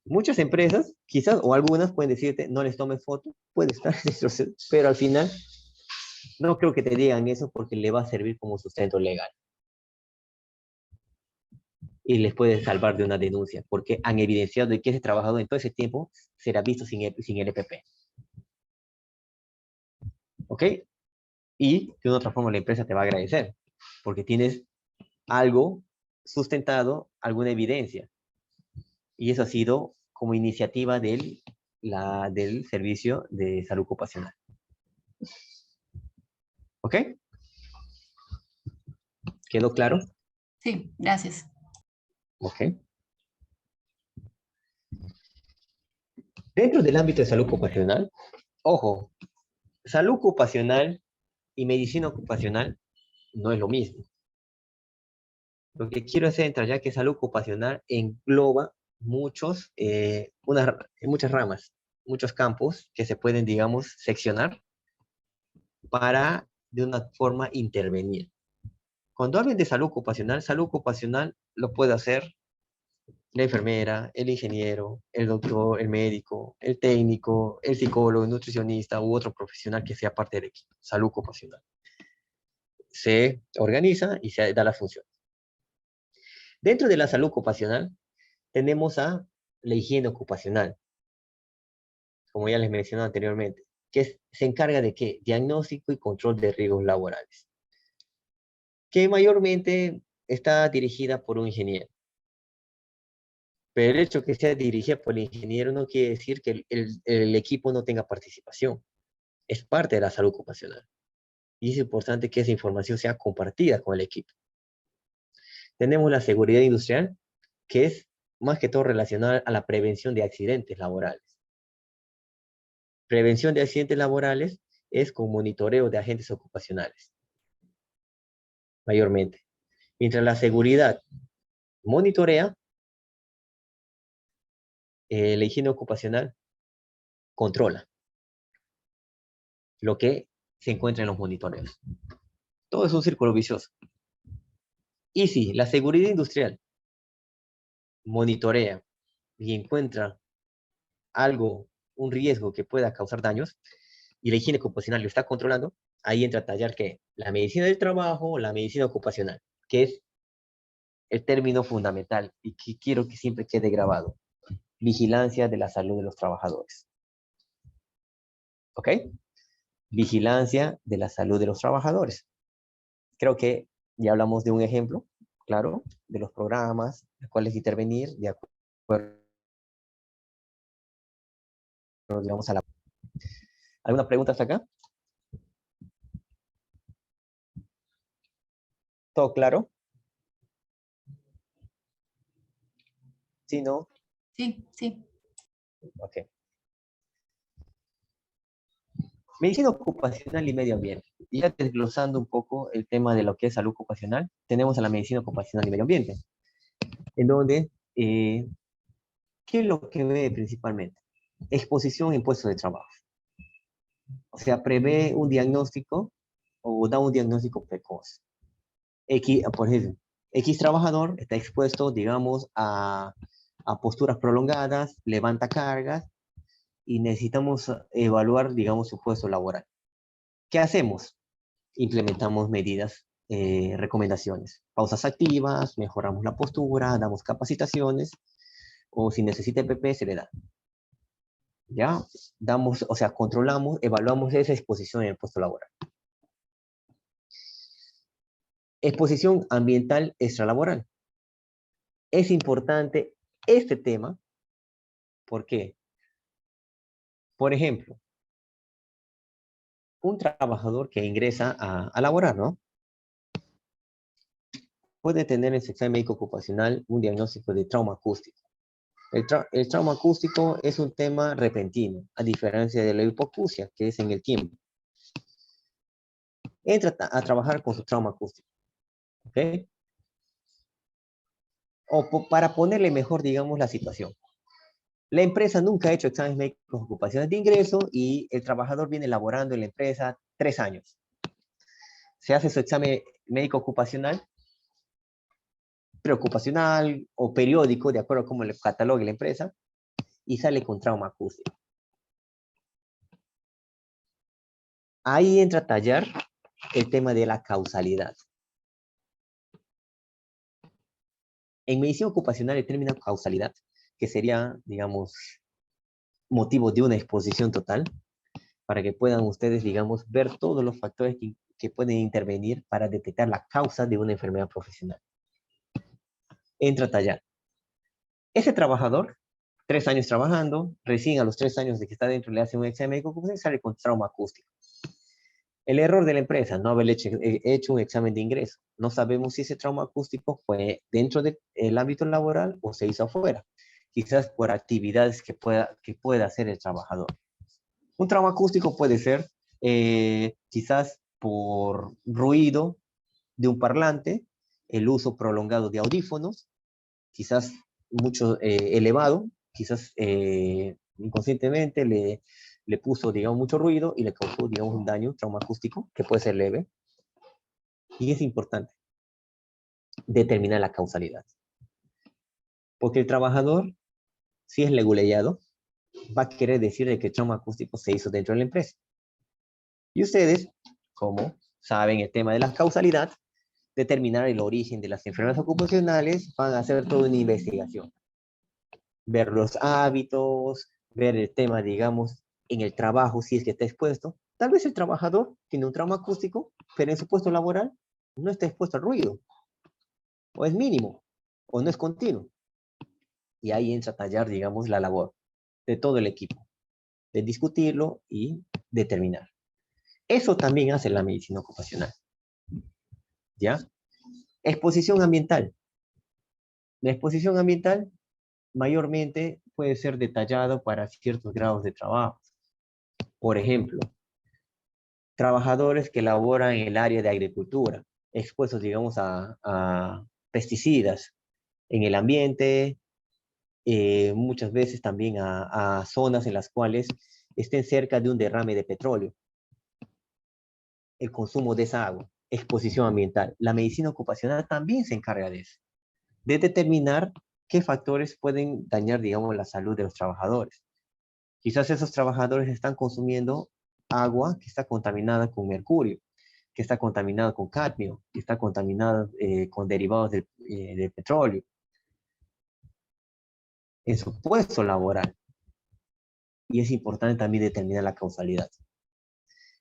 muchas empresas, quizás, o algunas pueden decirte, no les tomes foto, puede estar, pero al final no creo que te digan eso porque le va a servir como sustento legal. y les puede salvar de una denuncia, porque han evidenciado de que ese trabajador en todo ese tiempo será visto sin el EPP. ¿Ok? Y de una otra forma la empresa te va a agradecer, porque tienes algo sustentado, alguna evidencia. Y eso ha sido como iniciativa del Servicio de Salud Ocupacional. ¿Ok? ¿Quedó claro?
Sí, gracias.
Ok. Dentro del ámbito de salud ocupacional, ojo, salud ocupacional y medicina ocupacional no es lo mismo. Lo que quiero hacer entrar ya que salud ocupacional engloba muchas ramas, muchos campos que se pueden, digamos, seccionar para de una forma intervenir. Cuando hablen de salud ocupacional lo puede hacer la enfermera, el ingeniero, el doctor, el médico, el técnico, el psicólogo, el nutricionista u otro profesional que sea parte del equipo. Salud ocupacional. Se organiza y se da la función. Dentro de la salud ocupacional tenemos a la higiene ocupacional, como ya les mencioné anteriormente, que se encarga de qué? Diagnóstico y control de riesgos laborales, que mayormente está dirigida por un ingeniero. Pero el hecho que sea dirigida por el ingeniero no quiere decir que el equipo no tenga participación. Es parte de la salud ocupacional. Y es importante que esa información sea compartida con el equipo. Tenemos la seguridad industrial, que es más que todo relacionada a la prevención de accidentes laborales. Prevención de accidentes laborales es con monitoreo de agentes ocupacionales, mayormente. Mientras la seguridad monitorea, la higiene ocupacional controla lo que se encuentra en los monitoreos. Todo es un círculo vicioso. Y si la seguridad industrial monitorea y encuentra algo, un riesgo que pueda causar daños, y la higiene ocupacional lo está controlando, ahí entra a tallar que la medicina del trabajo, la medicina ocupacional, que es el término fundamental y que quiero que siempre quede grabado. Vigilancia de la salud de los trabajadores. ¿Ok? Vigilancia de la salud de los trabajadores. Creo que ya hablamos de un ejemplo, claro, de los programas, de cuáles intervenir, de acuerdo, digamos, a la... ¿Alguna pregunta hasta acá? ¿Todo claro? ¿Sí, no?
Sí, sí.
Ok. Medicina ocupacional y medio ambiente. Y ya desglosando un poco el tema de lo que es salud ocupacional, tenemos a la medicina ocupacional y medio ambiente, en donde, ¿qué es lo que ve principalmente? Exposición en puestos de trabajo. O sea, prevé un diagnóstico o da un diagnóstico precoz. Por ejemplo, X trabajador está expuesto, digamos, a posturas prolongadas, levanta cargas y necesitamos evaluar, digamos, su puesto laboral. ¿Qué hacemos? Implementamos medidas, recomendaciones, pausas activas, mejoramos la postura, damos capacitaciones, o si necesita EPP, se le da. ¿Ya? Damos, o sea, controlamos, evaluamos esa exposición en el puesto laboral. Exposición ambiental extralaboral. Es importante este tema, ¿por qué? Por ejemplo, un trabajador que ingresa a laborar, ¿no? Puede tener en su examen médico ocupacional un diagnóstico de trauma acústico. El trauma acústico es un tema repentino, a diferencia de la hipoacusia, que es en el tiempo. Entra a trabajar con su trauma acústico, ¿ok? O para ponerle mejor, digamos, la situación. La empresa nunca ha hecho exámenes médicos ocupacionales de ingreso y el trabajador viene laborando en la empresa 3 años. Se hace su examen médico ocupacional, preocupacional o periódico, de acuerdo a cómo le catalogue la empresa, y sale con trauma acústico. Ahí entra a tallar el tema de la causalidad. En medicina ocupacional, el término causalidad, que sería, digamos, motivo de una exposición total, para que puedan ustedes, digamos, ver todos los factores que pueden intervenir para detectar la causa de una enfermedad profesional. Entra a tallar. Ese trabajador, 3 años trabajando, recién a los 3 años de que está dentro le hace un examen médico, pues sale con trauma acústico. El error de la empresa, no haberle hecho un examen de ingreso. No sabemos si ese trauma acústico fue dentro del ámbito laboral o se hizo afuera. Quizás por actividades que pueda hacer el trabajador. Un trauma acústico puede ser quizás por ruido de un parlante, el uso prolongado de audífonos, quizás mucho elevado, quizás inconscientemente le puso, digamos, mucho ruido y le causó, digamos, un daño, un trauma acústico, que puede ser leve. Y es importante determinar la causalidad. Porque el trabajador, si es leguleyado, va a querer decir de que el trauma acústico se hizo dentro de la empresa. Y ustedes, como saben el tema de la causalidad, determinar el origen de las enfermedades ocupacionales, van a hacer toda una investigación. Ver los hábitos, ver el tema, digamos, en el trabajo, si es que está expuesto. Tal vez el trabajador tiene un trauma acústico, pero en su puesto laboral no está expuesto al ruido, o es mínimo, o no es continuo. Y ahí entra a tallar, digamos, la labor de todo el equipo, de discutirlo y determinar. Eso también hace la medicina ocupacional. ¿Ya? Exposición ambiental. La exposición ambiental mayormente puede ser detallado para ciertos grados de trabajo. Por ejemplo, trabajadores que laboran en el área de agricultura, expuestos, digamos, a pesticidas en el ambiente, muchas veces también a zonas en las cuales estén cerca de un derrame de petróleo. El consumo de esa agua, exposición ambiental. La medicina ocupacional también se encarga de eso, de determinar qué factores pueden dañar, digamos, la salud de los trabajadores. Quizás esos trabajadores están consumiendo agua que está contaminada con mercurio, que está contaminada con cadmio, que está contaminada con derivados del petróleo, en su puesto laboral. Y es importante también determinar la causalidad.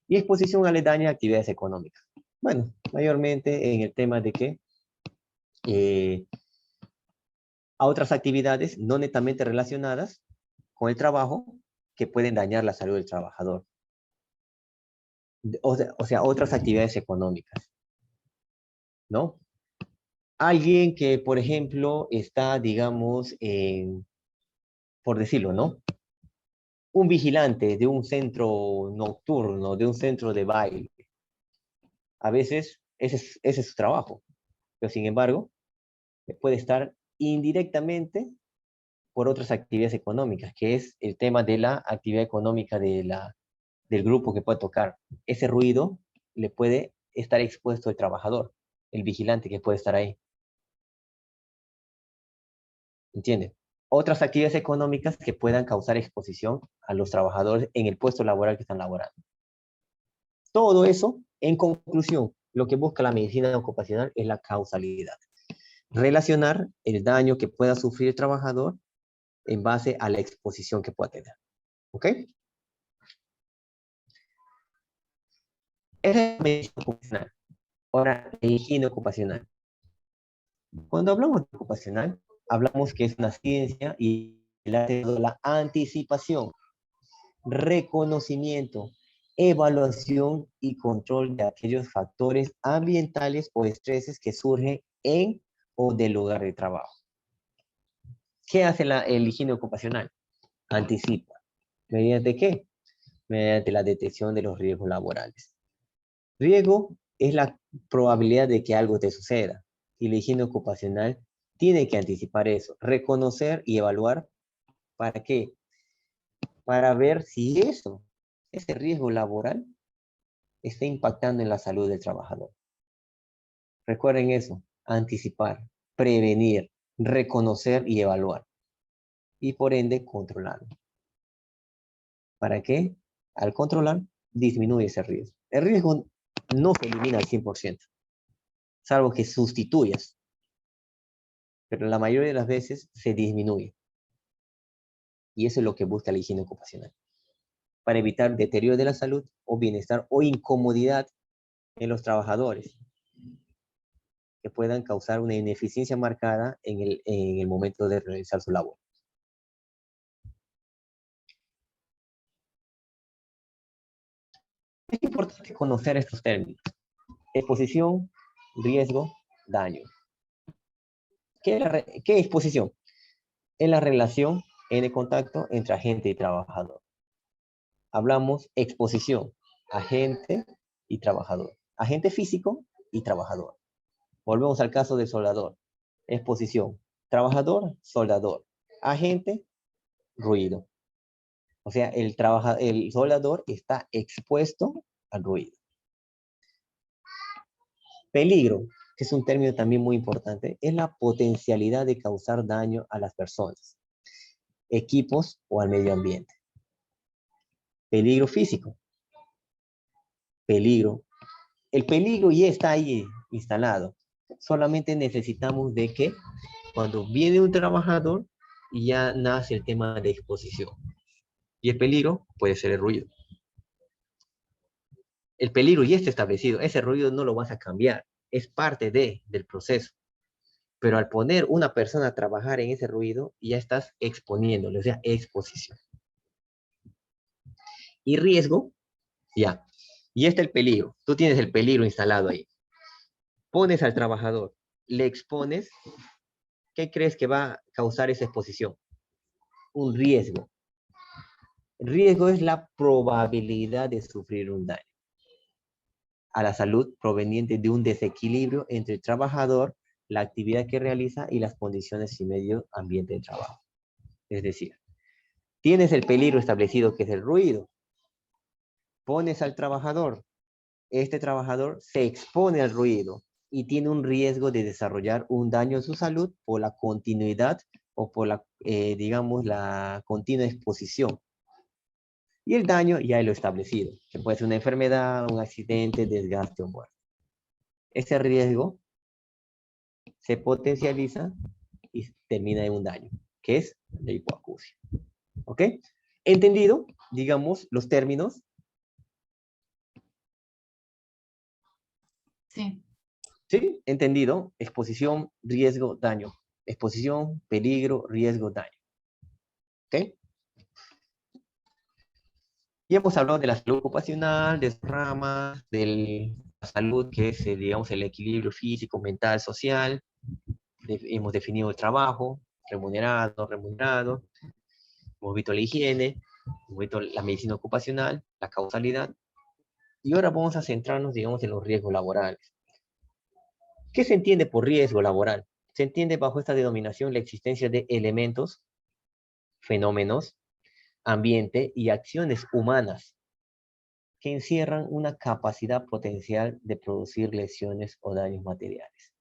Y exposición aledaña a actividades económicas. Bueno, mayormente en el tema de que a otras actividades no netamente relacionadas con el trabajo que pueden dañar la salud del trabajador. O sea, otras actividades económicas, ¿no? Alguien que, por ejemplo, está, digamos, por decirlo, ¿no? Un vigilante de un centro nocturno, de un centro de baile. A veces ese es su trabajo, pero sin embargo, puede estar indirectamente por otras actividades económicas, que es el tema de la actividad económica del grupo que puede tocar. Ese ruido le puede estar expuesto el trabajador, el vigilante que puede estar ahí. ¿Entienden? Otras actividades económicas que puedan causar exposición a los trabajadores en el puesto laboral que están laborando. Todo eso, en conclusión, lo que busca la medicina ocupacional es la causalidad. Relacionar el daño que pueda sufrir el trabajador en base a la exposición que pueda tener. ¿Ok? Esa es la medicina ocupacional. Ahora, la higiene ocupacional. Cuando hablamos de ocupacional, hablamos que es una ciencia y la anticipación, reconocimiento, evaluación y control de aquellos factores ambientales o estreses que surgen en o del lugar de trabajo. ¿Qué hace el higiene ocupacional? Anticipa. ¿Mediante qué? Mediante la detección de los riesgos laborales. Riesgo es la probabilidad de que algo te suceda. Y la higiene ocupacional tiene que anticipar eso, reconocer y evaluar. ¿Para qué? Para ver si ese riesgo laboral, está impactando en la salud del trabajador. Recuerden eso, anticipar, prevenir, reconocer y evaluar. Y por ende, controlarlo. ¿Para qué? Al controlar, disminuye ese riesgo. El riesgo no se elimina al 100%, salvo que sustituyas pero la mayoría de las veces se disminuye. Y eso es lo que busca la higiene ocupacional, para evitar deterioro de la salud o bienestar o incomodidad en los trabajadores, que puedan causar una ineficiencia marcada en el momento de realizar su labor. Es importante conocer estos términos: exposición, riesgo, daño. ¿Qué es exposición? Es la relación en el contacto entre agente y trabajador. Hablamos exposición, agente y trabajador. Agente físico y trabajador. Volvemos al caso del soldador. Exposición, trabajador, soldador. Agente, ruido. O sea, el soldador está expuesto al ruido. Peligro, que es un término también muy importante, es la potencialidad de causar daño a las personas, equipos o al medio ambiente. Peligro físico. Peligro. El peligro ya está ahí instalado. Solamente necesitamos de que cuando viene un trabajador, ya nace el tema de exposición. Y el peligro puede ser el ruido. El peligro ya está establecido. Ese ruido no lo vas a cambiar. Es parte del proceso. Pero al poner una persona a trabajar en ese ruido, ya estás exponiéndole, o sea, exposición. Y riesgo, ya. Y este es el peligro. Tú tienes el peligro instalado ahí. Pones al trabajador, le expones, ¿qué crees que va a causar esa exposición? Un riesgo. El riesgo es la probabilidad de sufrir un daño a la salud proveniente de un desequilibrio entre el trabajador, la actividad que realiza y las condiciones y medio ambiente de trabajo. Es decir, tienes el peligro establecido, que es el ruido. Pones al trabajador. Este trabajador se expone al ruido y tiene un riesgo de desarrollar un daño a su salud por la continuidad o por digamos, la continua exposición. Y el daño ya es lo establecido, que puede ser una enfermedad, un accidente, desgaste o muerte. Ese riesgo se potencializa y termina en un daño, que es la hipoacusia. ¿Ok? ¿Entendido? Digamos, los términos.
Sí.
¿Sí? ¿Entendido? Exposición, riesgo, daño. Exposición, peligro, riesgo, daño. ¿Ok? Y hemos hablado de la salud ocupacional, de sus ramas, de la salud, que es, digamos, el equilibrio físico, mental, social. Hemos definido el trabajo, remunerado, no remunerado. Hemos visto la higiene, hemos visto la medicina ocupacional, la causalidad. Y ahora vamos a centrarnos, digamos, en los riesgos laborales. ¿Qué se entiende por riesgo laboral? Se entiende bajo esta denominación la existencia de elementos, fenómenos, ambiente y acciones humanas que encierran una capacidad potencial de producir lesiones o daños materiales.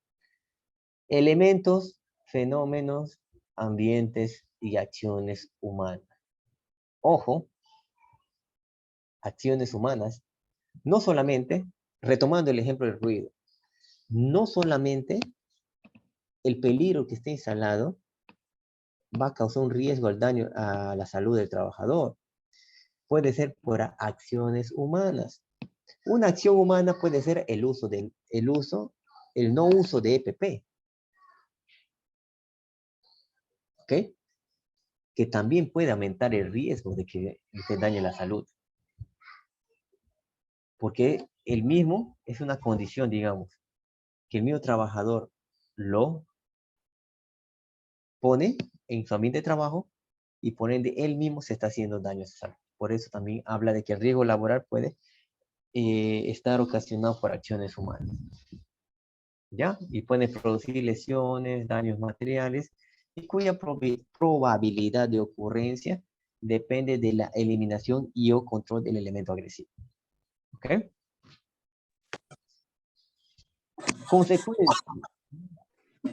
Elementos, fenómenos, ambientes y acciones humanas. Ojo, acciones humanas, no solamente, retomando el ejemplo del ruido, no solamente el peligro que esté instalado va a causar un riesgo al daño a la salud del trabajador. Puede ser por acciones humanas. Una acción humana puede ser el no uso de EPP. ¿Ok? Que también puede aumentar el riesgo de que se dañe la salud. Porque el mismo es una condición, digamos, que el mismo trabajador lo pone en su ambiente de trabajo y por ende él mismo se está haciendo daño a su salud. Por eso también habla de que el riesgo laboral puede estar ocasionado por acciones humanas. ¿Ya? Y puede producir lesiones, daños materiales, y cuya probabilidad de ocurrencia depende de la eliminación y o control del elemento agresivo. ¿Ok?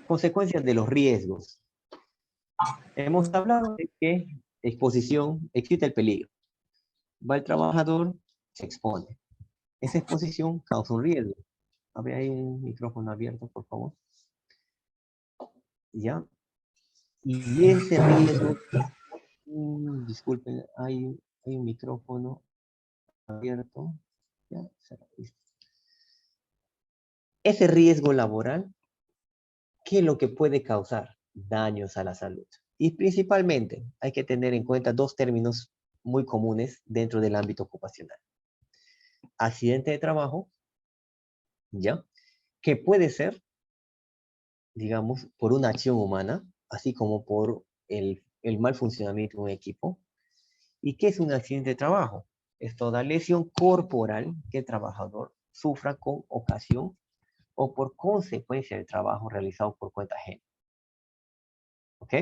Consecuencias de los riesgos. Hemos hablado de que exposición, existe el peligro. Va el trabajador, se expone. Esa exposición causa un riesgo. Abre ahí un micrófono abierto, por favor. ¿ya? Y ese riesgo, disculpen, hay un micrófono abierto. ¿Ya? Ese riesgo laboral, ¿qué es lo que puede causar? Daños a la salud. Y principalmente hay que tener en cuenta dos términos muy comunes dentro del ámbito ocupacional. Accidente de trabajo, ¿ya? Que puede ser, digamos, por una acción humana, así como por el mal funcionamiento de un equipo. ¿Y qué es un accidente de trabajo? Es toda lesión corporal que el trabajador sufra con ocasión o por consecuencia del trabajo realizado por cuenta ajena. ¿Ok?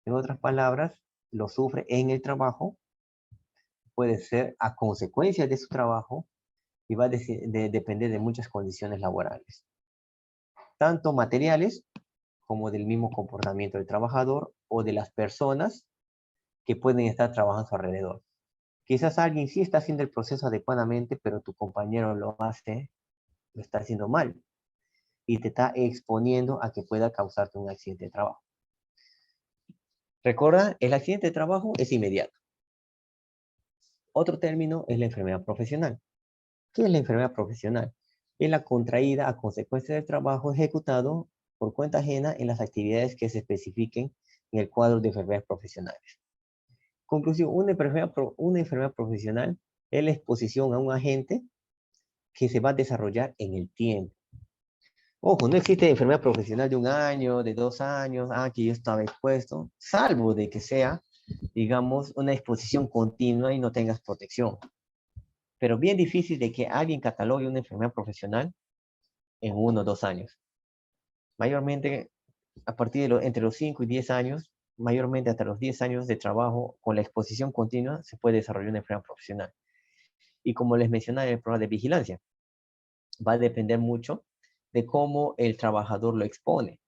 En otras palabras, lo sufre en el trabajo, puede ser a consecuencia de su trabajo y va a depender de muchas condiciones laborales, tanto materiales como del mismo comportamiento del trabajador o de las personas que pueden estar trabajando a su alrededor. Quizás alguien sí está haciendo el proceso adecuadamente, pero tu compañero lo está haciendo mal y te está exponiendo a que pueda causarte un accidente de trabajo. Recuerda, el accidente de trabajo es inmediato. Otro término es la enfermedad profesional. ¿Qué es la enfermedad profesional? Es la contraída a consecuencia del trabajo ejecutado por cuenta ajena en las actividades que se especifiquen en el cuadro de enfermedades profesionales. Conclusión, una enfermedad profesional es la exposición a un agente que se va a desarrollar en el tiempo. Ojo, no existe enfermedad profesional de 1 año, de 2 años, que yo estaba expuesto, salvo de que sea, digamos, una exposición continua y no tengas protección. Pero bien difícil de que alguien catalogue una enfermedad profesional en 1 o 2 años. Mayormente, a partir de entre los 5 y 10 años, mayormente hasta los 10 años de trabajo con la exposición continua, se puede desarrollar una enfermedad profesional. Y como les mencionaba en el programa de vigilancia, va a depender mucho de cómo el trabajador lo expone.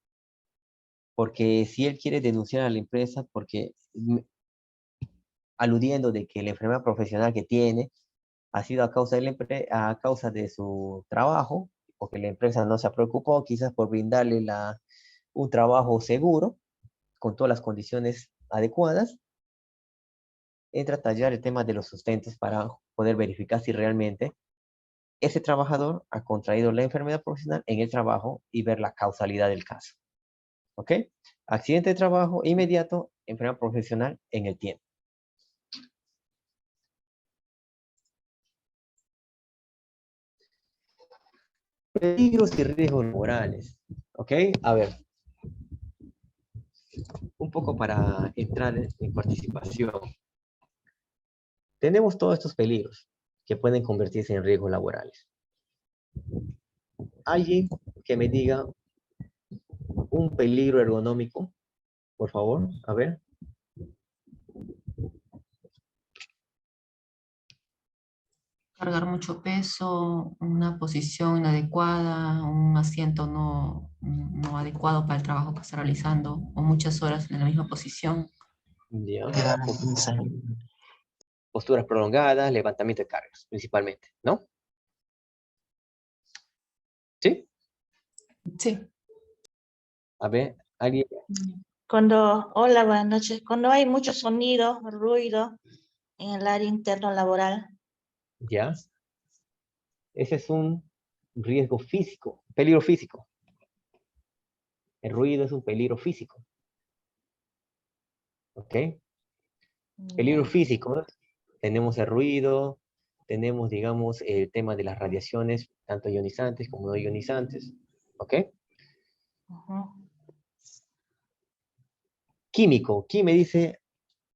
Porque si él quiere denunciar a la empresa porque aludiendo de que la enfermedad profesional que tiene ha sido a causa de su trabajo, porque la empresa no se preocupó quizás por brindarle un trabajo seguro, con todas las condiciones adecuadas, entra a tallar el tema de los sustentos para poder verificar si realmente ese trabajador ha contraído la enfermedad profesional en el trabajo y ver la causalidad del caso. ¿Ok? Accidente de trabajo inmediato, enfermedad profesional en el tiempo. Peligros y riesgos laborales. ¿Ok? A ver. Un poco para entrar en participación. Tenemos todos estos peligros que pueden convertirse en riesgos laborales. Alguien que me diga un peligro ergonómico, por favor, a ver.
Cargar mucho peso, una posición inadecuada, un asiento no adecuado para el trabajo que está realizando, o muchas horas en la misma posición.
Ya. Posturas prolongadas, levantamiento de cargas, principalmente, ¿no? ¿Sí?
Sí.
A ver, alguien.
Hola, buenas noches. Cuando hay mucho sonido, ruido en el área interno laboral.
Ya. Ese es un riesgo físico, peligro físico. El ruido es un peligro físico. ¿Ok? Peligro físico, tenemos el ruido, tenemos, digamos, el tema de las radiaciones, tanto ionizantes como no ionizantes. ¿Ok? Químico. ¿Quién me dice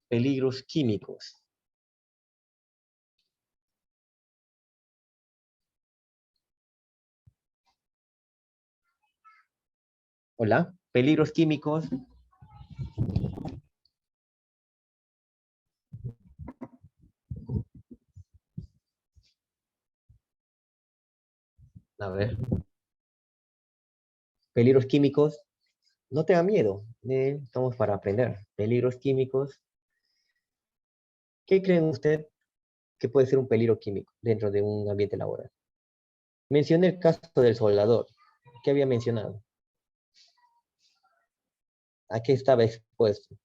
peligros químicos? Hola. Peligros químicos. A ver. Peligros químicos. No tenga miedo. Estamos para aprender. Peligros químicos. ¿Qué creen usted que puede ser un peligro químico dentro de un ambiente laboral? Mencioné el caso del soldador. ¿Qué había mencionado? ¿A qué estaba expuesto?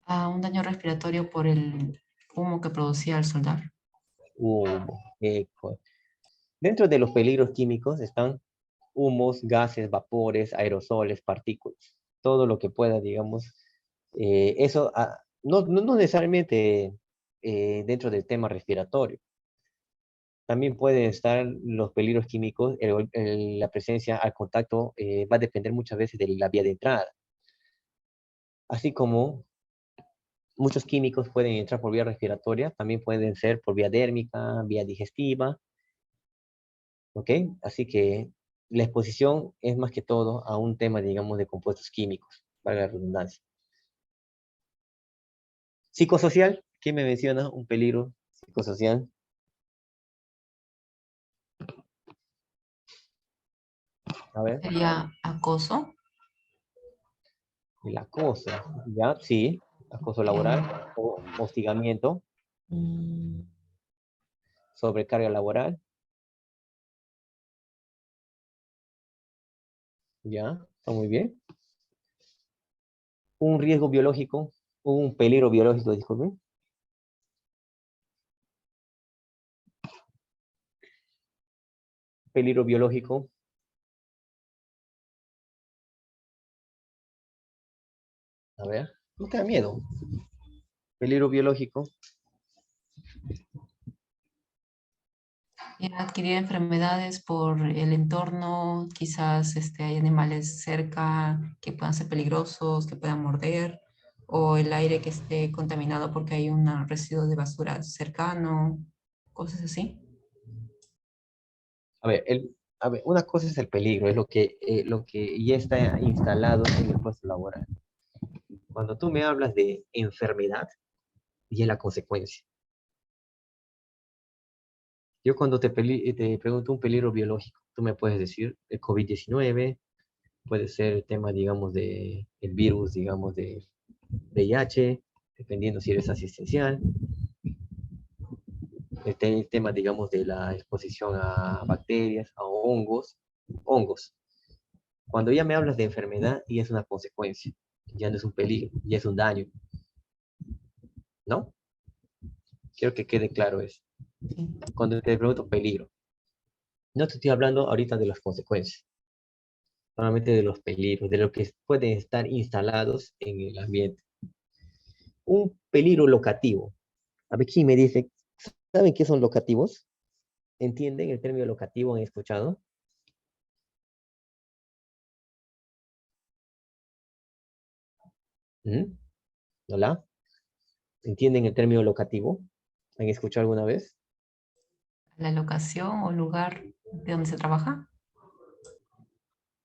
A un daño respiratorio por el humo que producía al soldar.
Humo. Dentro de los peligros químicos están humos, gases, vapores, aerosoles, partículas. Todo lo que pueda, digamos, eso no necesariamente dentro del tema respiratorio. También pueden estar los peligros químicos, la presencia al contacto va a depender muchas veces de la vía de entrada. Así como muchos químicos pueden entrar por vía respiratoria, también pueden ser por vía dérmica, vía digestiva, ¿ok? Así que la exposición es más que todo a un tema, digamos, de compuestos químicos, valga la redundancia. Psicosocial, ¿quién me menciona un peligro psicosocial? A ver,
Sería acoso.
el acoso, ¿ya? Sí, acoso laboral o hostigamiento, sobrecarga laboral, ¿ya? Está muy bien. Un riesgo biológico, un peligro biológico, disculpen. Peligro biológico. A ver, no te da miedo. Peligro biológico.
Y adquirir enfermedades por el entorno, quizás hay animales cerca que puedan ser peligrosos, que puedan morder, o el aire que esté contaminado porque hay un residuo de basura cercano, cosas así.
A ver, una cosa es el peligro, es lo que ya está instalado en el puesto laboral. Cuando tú me hablas de enfermedad, y es la consecuencia. Yo cuando te pregunto un peligro biológico, tú me puedes decir el COVID-19, puede ser el tema, digamos, de el virus, digamos, de VIH, dependiendo si eres asistencial, el tema, digamos, de la exposición a bacterias, a hongos. Cuando ya me hablas de enfermedad, y es una consecuencia, ya no es un peligro, ya es un daño, ¿no? Quiero que quede claro eso.
Sí.
Cuando te pregunto peligro, no te estoy hablando ahorita de las consecuencias, solamente de los peligros, de lo que pueden estar instalados en el ambiente. Un peligro locativo. A ver, ¿quién me dice? ¿Saben qué son locativos? ¿Entienden el término locativo? ¿Han escuchado? ¿Mm? ¿Hola? ¿Entienden el término locativo? ¿Han escuchado alguna vez?
La locación o lugar de donde se trabaja.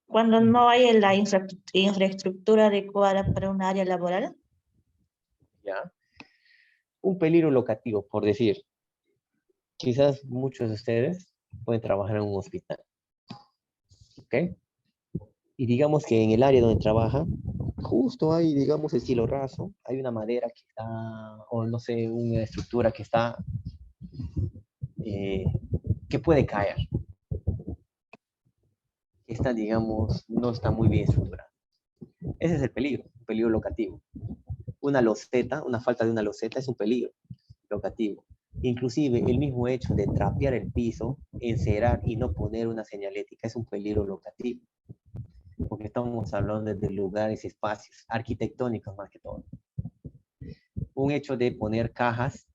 Cuando no hay la infraestructura adecuada para un área laboral.
¿Ya? Un peligro locativo, por decir, quizás muchos de ustedes pueden trabajar en un hospital, ¿ok? Y digamos que en el área donde trabaja, justo hay, digamos, el cielo raso, hay una madera que está, o no sé, una estructura que está, eh, que puede caer. Esta, digamos, no está muy bien estructurada. Ese es el peligro, un peligro locativo. Una loseta, una falta de una loseta es un peligro locativo. Inclusive el mismo hecho de trapear el piso, encerar y no poner una señalética es un peligro locativo. Porque estamos hablando de lugares, espacios arquitectónicos más que todo. Un hecho de poner cajas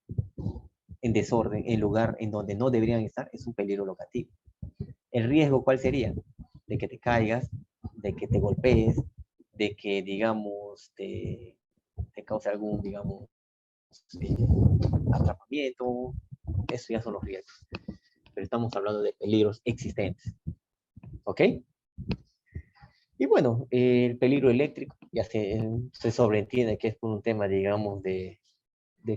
en desorden, en lugar en donde no deberían estar, es un peligro locativo. ¿El riesgo cuál sería? De que te caigas, de que te golpees, de que, digamos, te cause algún, digamos, atrapamiento. Eso ya son los riesgos. Pero estamos hablando de peligros existentes. ¿Ok? Y bueno, el peligro eléctrico ya se sobreentiende que es por un tema, digamos, de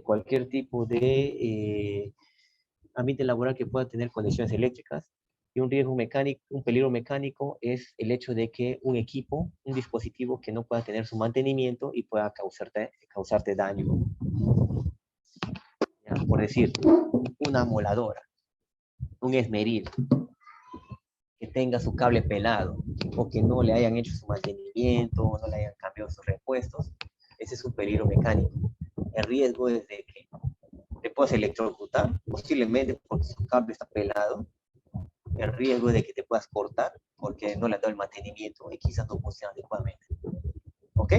cualquier tipo de ambiente laboral que pueda tener conexiones eléctricas. Y un riesgo mecánico, un peligro mecánico es el hecho de que un equipo, un dispositivo que no pueda tener su mantenimiento y pueda causarte daño. ¿Ya? Por decir, una moladora, un esmeril, que tenga su cable pelado, o que no le hayan hecho su mantenimiento, o no le hayan cambiado sus repuestos. Ese es un peligro mecánico. El riesgo es de que te puedas electrocutar, posiblemente porque su cable está pelado. El riesgo es de que te puedas cortar porque no le han dado el mantenimiento y quizás no funciona adecuadamente. ¿Ok?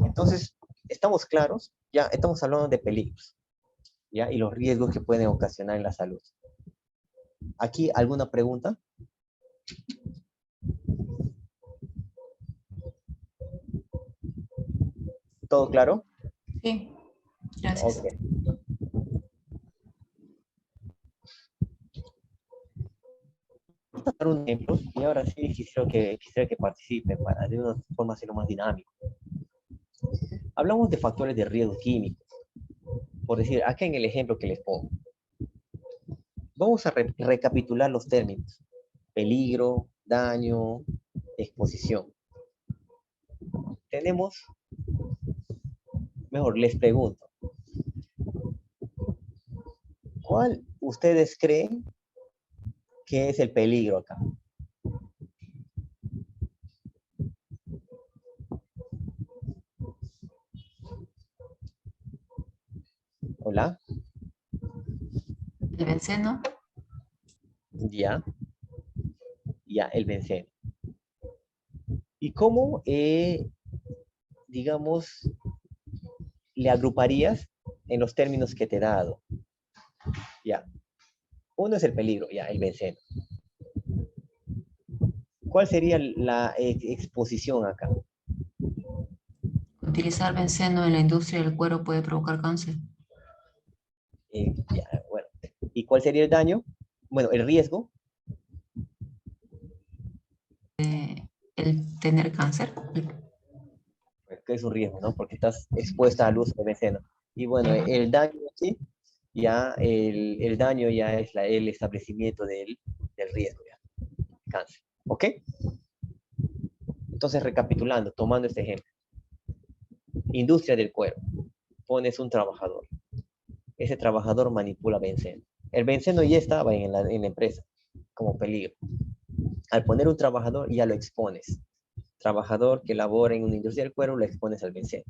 Entonces, estamos claros, ya estamos hablando de peligros, ¿ya? Y los riesgos que pueden ocasionar en la salud. ¿Aquí alguna pregunta? ¿Todo claro?
Sí, gracias.
Ok. Vamos a dar un ejemplo y ahora sí quisiera que participen para de una forma hacerlo más dinámico. Hablamos de factores de riesgo químicos. Por decir, acá en el ejemplo que les pongo. Vamos a recapitular los términos. Peligro, daño, exposición. Tenemos, mejor les pregunto, ¿cuál ustedes creen que es el peligro acá? ¿Hola?
El benceno,
Ya, el benceno. ¿Y cómo, digamos, le agruparías en los términos que te he dado? Ya. Uno es el peligro, ya, el benceno. ¿Cuál sería la exposición acá?
utilizar benceno en la industria del cuero puede provocar cáncer.
Ya, bueno. ¿Y cuál sería el daño? Bueno, el riesgo.
El tener cáncer.
Pues, que es un riesgo, ¿no? Porque estás expuesta al uso de benceno. Y bueno, el daño, ¿sí? Ya, el daño ya es el establecimiento del riesgo, ya. Cáncer. ¿Ok? Entonces, recapitulando, tomando este ejemplo. Industria del cuero. Pones un trabajador. Ese trabajador manipula benceno. El benceno ya estaba en la empresa como peligro. Al poner un trabajador ya lo expones. Trabajador que labora en una industria del cuero lo expones al benceno.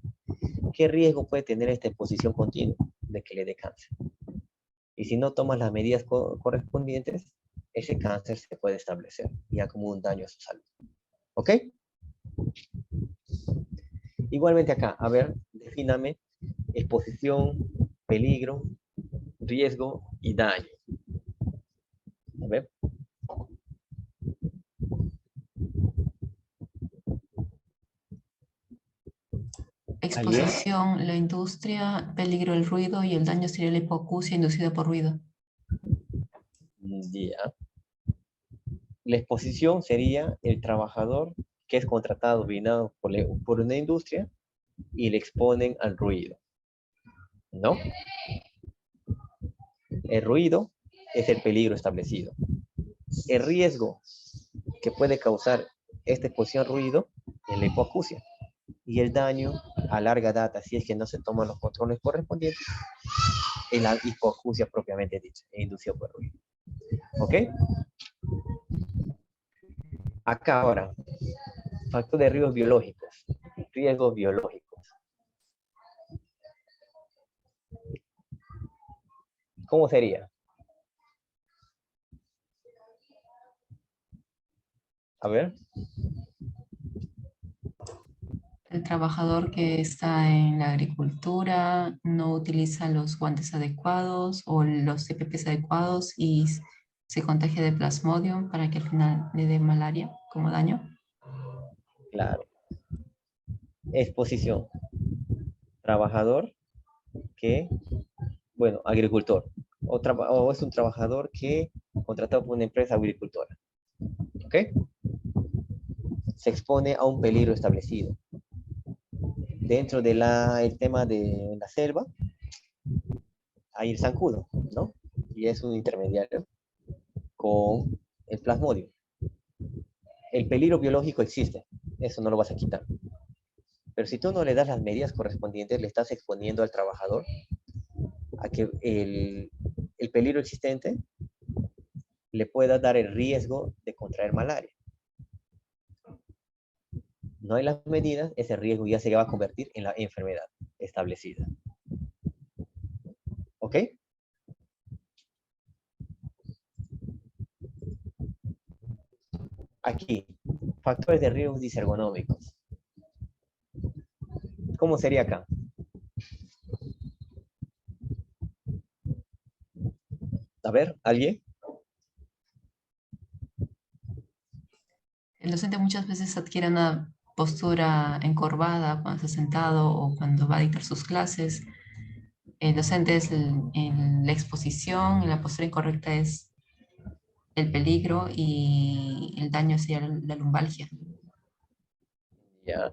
¿Qué riesgo puede tener esta exposición continua? De que le dé cáncer. Y si no tomas las medidas correspondientes, ese cáncer se puede establecer ya como un daño a su salud. ¿Ok? Igualmente acá, a ver, defíname exposición, peligro, riesgo y daño. A ver. ¿Alguien?
Exposición, la industria, peligro, el ruido y el daño sería la hipoacusia inducida por ruido.
Ya. La exposición sería el trabajador que es contratado, binado por una industria y le exponen al ruido, ¿no? El ruido es el peligro establecido. El riesgo que puede causar esta exposición al ruido es la hipoacusia. Y el daño a larga data, si es que no se toman los controles correspondientes, es la hipoacusia propiamente dicha, e inducida por ruido. ¿Ok? Acá ahora, factor de riesgos biológicos. Riesgos biológicos. ¿Cómo sería? A ver.
El trabajador que está en la agricultura no utiliza los guantes adecuados o los EPPs adecuados y se contagia de Plasmodium para que al final le dé malaria como daño.
Claro. Exposición. Trabajador que, bueno, agricultor. O es un trabajador que contratado por una empresa agricultora. ¿Ok? Se expone a un peligro establecido. Dentro del tema de la selva, hay el zancudo, ¿no? Y es un intermediario con el plasmodio. El peligro biológico existe, eso no lo vas a quitar. Pero si tú no le das las medidas correspondientes, le estás exponiendo al trabajador a que el peligro existente le pueda dar el riesgo de contraer malaria. No hay las medidas, ese riesgo ya se va a convertir en la enfermedad establecida. ¿Ok? Aquí, factores de riesgo disergonómicos. ¿Cómo sería acá? A ver, ¿alguien?
El docente muchas veces adquiere una postura encorvada cuando está sentado o cuando va a dictar sus clases. El docente es en la exposición, y la postura incorrecta es el peligro y el daño sería la lumbalgia.
Ya.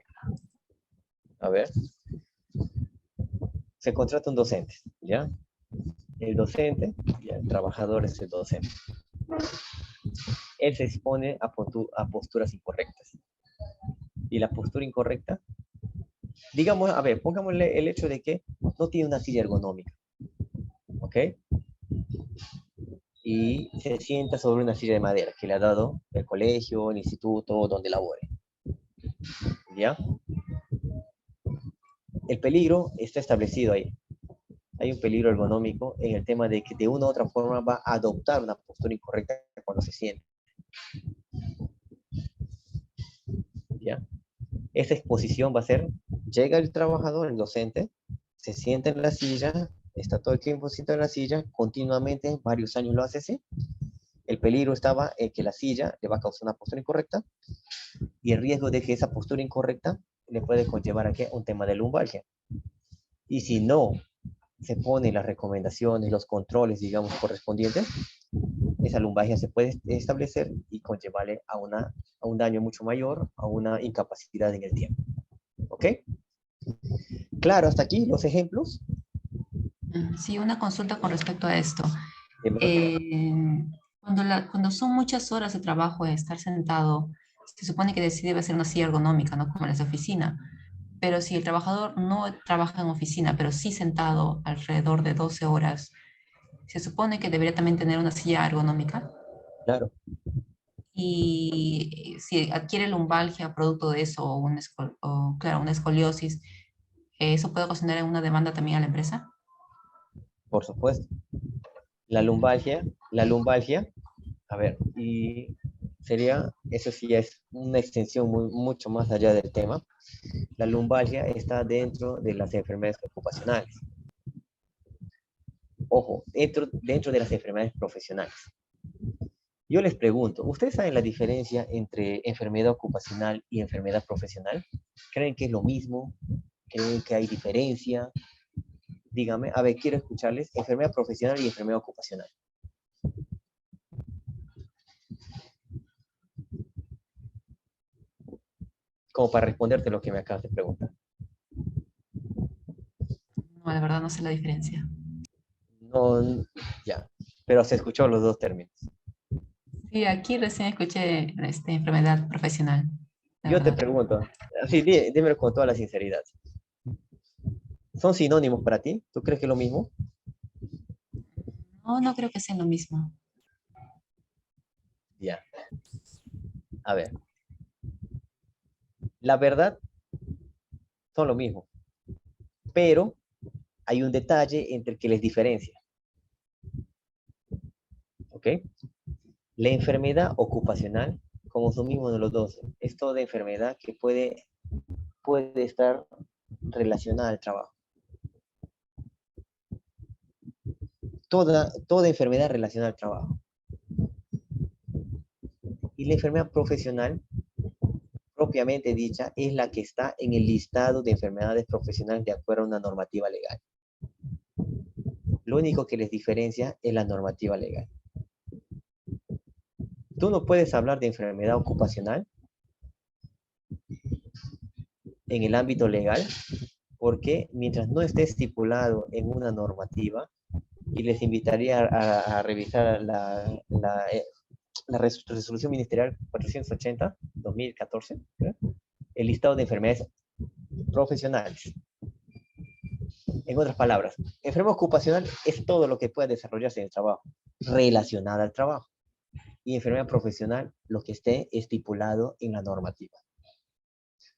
A ver. Se contrata un docente, ¿ya? El docente, ya, el trabajador es el docente. Él se expone a posturas incorrectas. Y la postura incorrecta, digamos, a ver, pongámosle el hecho de que no tiene una silla ergonómica, ¿ok? Y se sienta sobre una silla de madera que le ha dado el colegio, el instituto, donde labore, ¿ya? El peligro está establecido ahí. Hay un peligro ergonómico en el tema de que de una u otra forma va a adoptar una postura incorrecta cuando se siente. ¿Ya? Esa exposición va a ser, llega el trabajador, el docente, se sienta en la silla, está todo el tiempo sentado en la silla, continuamente, varios años lo hace así. El peligro estaba en que la silla le va a causar una postura incorrecta y el riesgo de que esa postura incorrecta le puede conllevar a ¿qué? Un tema de lumbalgia. Y si no se ponen las recomendaciones, los controles, digamos, correspondientes, esa lumbalgia se puede establecer y conllevarle a un daño mucho mayor, a una incapacidad en el tiempo. ¿Ok? Claro, hasta aquí los ejemplos.
Sí, una consulta con respecto a esto.
Eh,
Cuando son muchas horas de trabajo de estar sentado, se supone que debe ser una silla ergonómica, ¿no? Como las de oficina. Pero si el trabajador no trabaja en oficina, pero sí sentado alrededor de 12 horas, se supone que debería también tener una silla ergonómica.
Claro.
Y si adquiere lumbalgia producto de eso claro, una escoliosis, ¿eso puede ocasionar una demanda también a la empresa?
Por supuesto. La lumbalgia, a ver, y sería, eso sí ya es una extensión mucho más allá del tema. La lumbalgia está dentro de las enfermedades ocupacionales. Ojo, dentro de las enfermedades profesionales. Yo les pregunto, ¿ustedes saben la diferencia entre enfermedad ocupacional y enfermedad profesional? ¿Creen que es lo mismo? ¿Creen que hay diferencia? Dígame, a ver, quiero escucharles. Enfermedad profesional y enfermedad ocupacional. Como para responderte lo que me acabas de preguntar.
No, la verdad no sé la diferencia.
No, ya, pero se escuchó los dos términos.
Sí, aquí recién escuché enfermedad profesional.
Yo te pregunto, así, dímelo con toda la sinceridad. ¿Son sinónimos para ti? ¿Tú crees que es lo mismo?
No, no creo que sea lo mismo.
Ya. A ver. La verdad, son lo mismo. Pero hay un detalle entre el que les diferencia. ¿Ok? La enfermedad ocupacional, como son mismos de los dos, es toda enfermedad que puede estar relacionada al trabajo. Toda enfermedad relacionada al trabajo. Y la enfermedad profesional, propiamente dicha, es la que está en el listado de enfermedades profesionales de acuerdo a una normativa legal. Lo único que les diferencia es la normativa legal. Tú no puedes hablar de enfermedad ocupacional en el ámbito legal porque mientras no esté estipulado en una normativa, y les invitaría a revisar la resolución ministerial 480-2014, el listado de enfermedades profesionales. En otras palabras, enfermedad ocupacional es todo lo que pueda desarrollarse en el trabajo, relacionada al trabajo. y enfermedad profesional lo que esté estipulado en la normativa.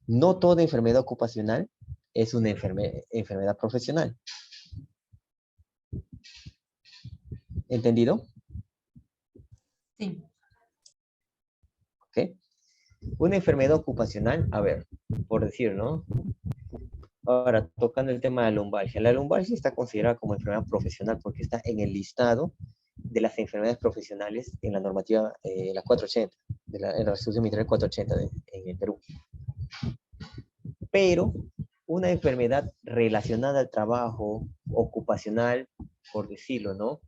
No toda enfermedad ocupacional es una enfermedad profesional. ¿Entendido?
Sí.
¿Ok? Una enfermedad ocupacional, a ver, por decir, ¿no? Ahora, tocando el tema de la lumbalgia. La lumbalgia está considerada como enfermedad profesional porque está en el listado de las enfermedades profesionales en la normativa, la 480, en la resolución ministerial 480 en el Perú. Pero una enfermedad relacionada al trabajo ocupacional, por decirlo, ¿no?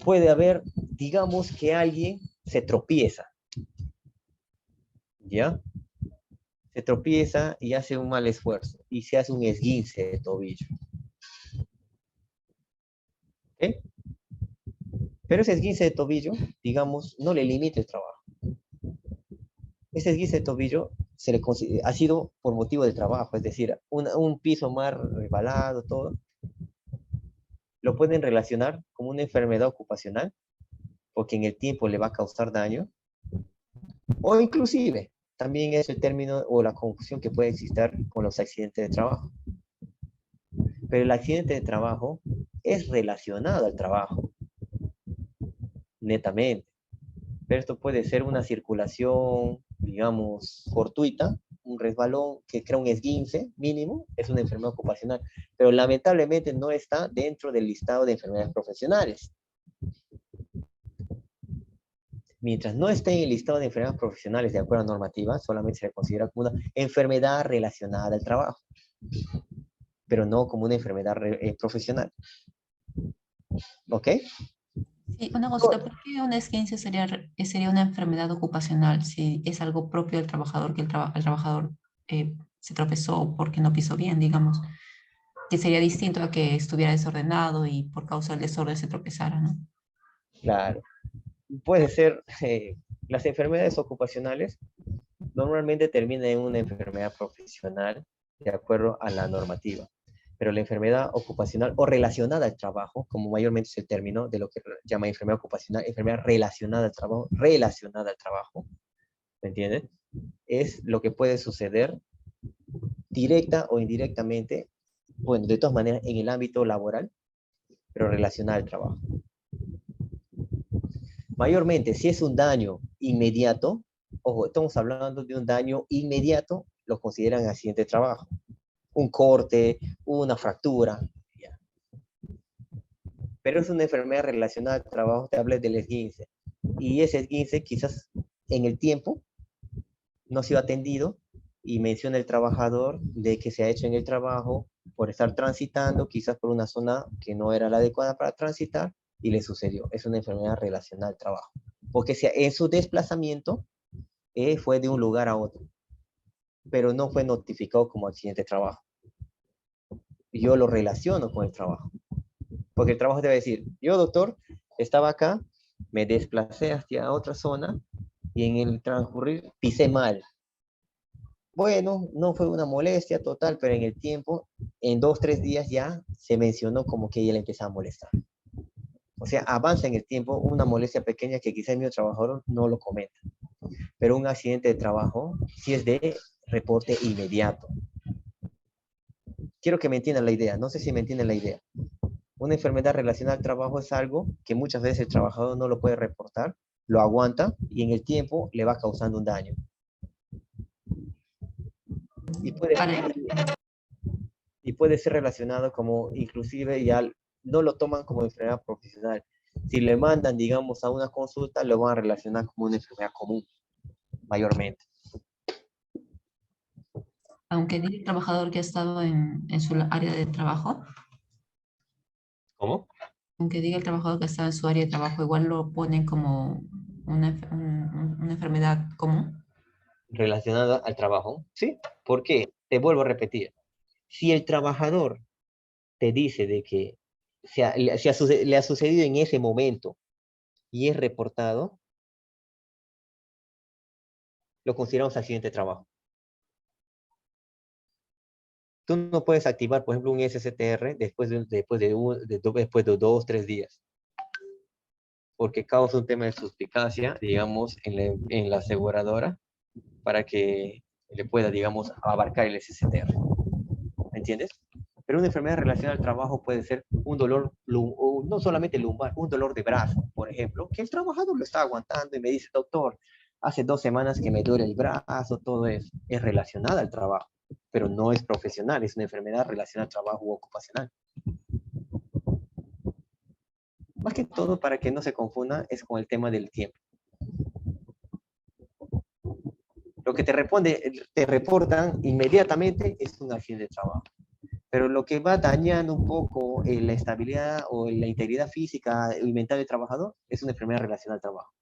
Puede haber, digamos que alguien se tropieza, ¿ya? Se tropieza y hace un mal esfuerzo y se hace un esguince de tobillo. ¿Ok? Pero ese esguince de tobillo, digamos, no le limita el trabajo. Ese esguince de tobillo ha sido por motivo de trabajo, es decir, un piso más resbalado, todo. Lo pueden relacionar como una enfermedad ocupacional, porque en el tiempo le va a causar daño, o inclusive, también es el término o la confusión que puede existir con los accidentes de trabajo. Pero el accidente de trabajo es relacionado al trabajo, netamente. Pero esto puede ser una circulación, digamos, fortuita, un resbalón que crea un esguince mínimo, es una enfermedad ocupacional, pero lamentablemente no está dentro del listado de enfermedades profesionales. Mientras no esté en el listado de enfermedades profesionales de acuerdo a normativa, solamente se le considera como una enfermedad relacionada al trabajo, pero no como una enfermedad profesional. ¿Ok?
Sí, una cosita, ¿por qué un esguince sería una enfermedad ocupacional si es algo propio del trabajador, que el trabajador se tropezó porque no pisó bien, digamos? Que sería distinto a que estuviera desordenado y por causa del desorden se tropezara, ¿no?
Claro. Puede ser, las enfermedades ocupacionales normalmente terminan en una enfermedad profesional de acuerdo a la normativa. Pero la enfermedad ocupacional o relacionada al trabajo, como mayormente es el término de lo que llama enfermedad ocupacional, enfermedad relacionada al trabajo, ¿me entiendes? Es lo que puede suceder directa o indirectamente, bueno, de todas maneras, en el ámbito laboral, pero relacionada al trabajo. Mayormente, si es un daño inmediato, ojo, estamos hablando de un daño inmediato, lo consideran accidente de trabajo. Un corte, una fractura. Ya. Pero es una enfermedad relacionada al trabajo, te hablé del esguince. Y ese esguince quizás en el tiempo no ha sido atendido y menciona el trabajador de que se ha hecho en el trabajo por estar transitando, quizás por una zona que no era la adecuada para transitar, y le sucedió. Es una enfermedad relacionada al trabajo. Porque en su desplazamiento fue de un lugar a otro, pero no fue notificado como accidente de trabajo. Yo lo relaciono con el trabajo. Porque el trabajo te va a decir, yo doctor, estaba acá, me desplacé hacia otra zona y en el transcurrir pisé mal. Bueno, no fue una molestia total, pero en el tiempo, en 2-3 días ya se mencionó como que ella le empezaba a molestar. O sea, avanza en el tiempo una molestia pequeña que quizá el mío trabajador no lo comenta. Pero un accidente de trabajo sí es de reporte inmediato. Quiero que me entiendan la idea, no sé si me entienden la idea. Una enfermedad relacionada al trabajo es algo que muchas veces el trabajador no lo puede reportar, lo aguanta y en el tiempo le va causando un daño. Y puede ser relacionado como, inclusive ya no lo toman como enfermedad profesional. Si le mandan, digamos, a una consulta, lo van a relacionar como una enfermedad común, mayormente.
Aunque diga el trabajador que ha estado en su área de trabajo,
¿Cómo?
aunque diga el trabajador que ha estado en su área de trabajo, igual lo ponen como una enfermedad común.
Relacionada al trabajo, ¿sí? ¿Por qué? Te vuelvo a repetir. Si el trabajador te dice de que le ha sucedido en ese momento y es reportado, lo consideramos accidente de trabajo. Tú no puedes activar, por ejemplo, un SSTR después de 2-3 días. porque causa un tema de suspicacia, digamos, en la aseguradora, para que le pueda, digamos, abarcar el SSTR. ¿Me entiendes? Pero una enfermedad relacionada al trabajo puede ser un dolor, no solamente lumbar, un dolor de brazo, por ejemplo, que el trabajador lo está aguantando y me dice, doctor, hace 2 semanas que me duele el brazo, todo eso. Es relacionada al trabajo, pero no es profesional, es una enfermedad relacionada al trabajo u ocupacional. Más que todo, para que no se confunda, es con el tema del tiempo. Lo que te reportan inmediatamente es un accidente de trabajo. Pero lo que va dañando un poco la estabilidad o la integridad física y mental del trabajador es una enfermedad relacionada al trabajo.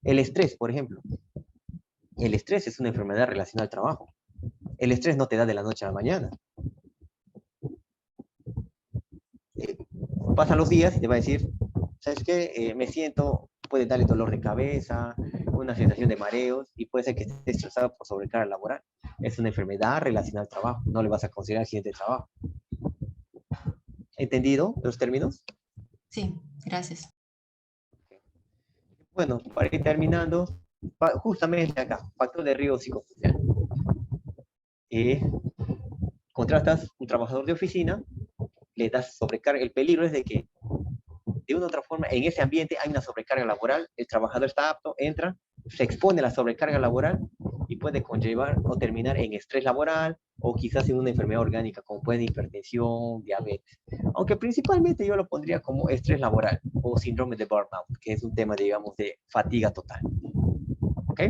El estrés, por ejemplo. El estrés es una enfermedad relacionada al trabajo. El estrés no te da de la noche a la mañana. Pasan los días y te va a decir, ¿sabes qué? Me siento, puede darle dolor de cabeza, una sensación de mareos y puede ser que esté estresado por sobrecarga laboral. Es una enfermedad relacionada al trabajo. No le vas a considerar accidente de trabajo. ¿Entendido los términos?
Sí, gracias.
Bueno, para ir terminando, justamente acá, factor de riesgo psicosocial. Contratas un trabajador de oficina, le das sobrecarga. El peligro es de que, de una u otra forma, en ese ambiente hay una sobrecarga laboral, el trabajador está apto, entra, se expone a la sobrecarga laboral y puede conllevar o terminar en estrés laboral o quizás en una enfermedad orgánica como puede hipertensión, diabetes. Aunque principalmente yo lo pondría como estrés laboral o síndrome de burnout, que es un tema, digamos, de fatiga total. ¿Ok?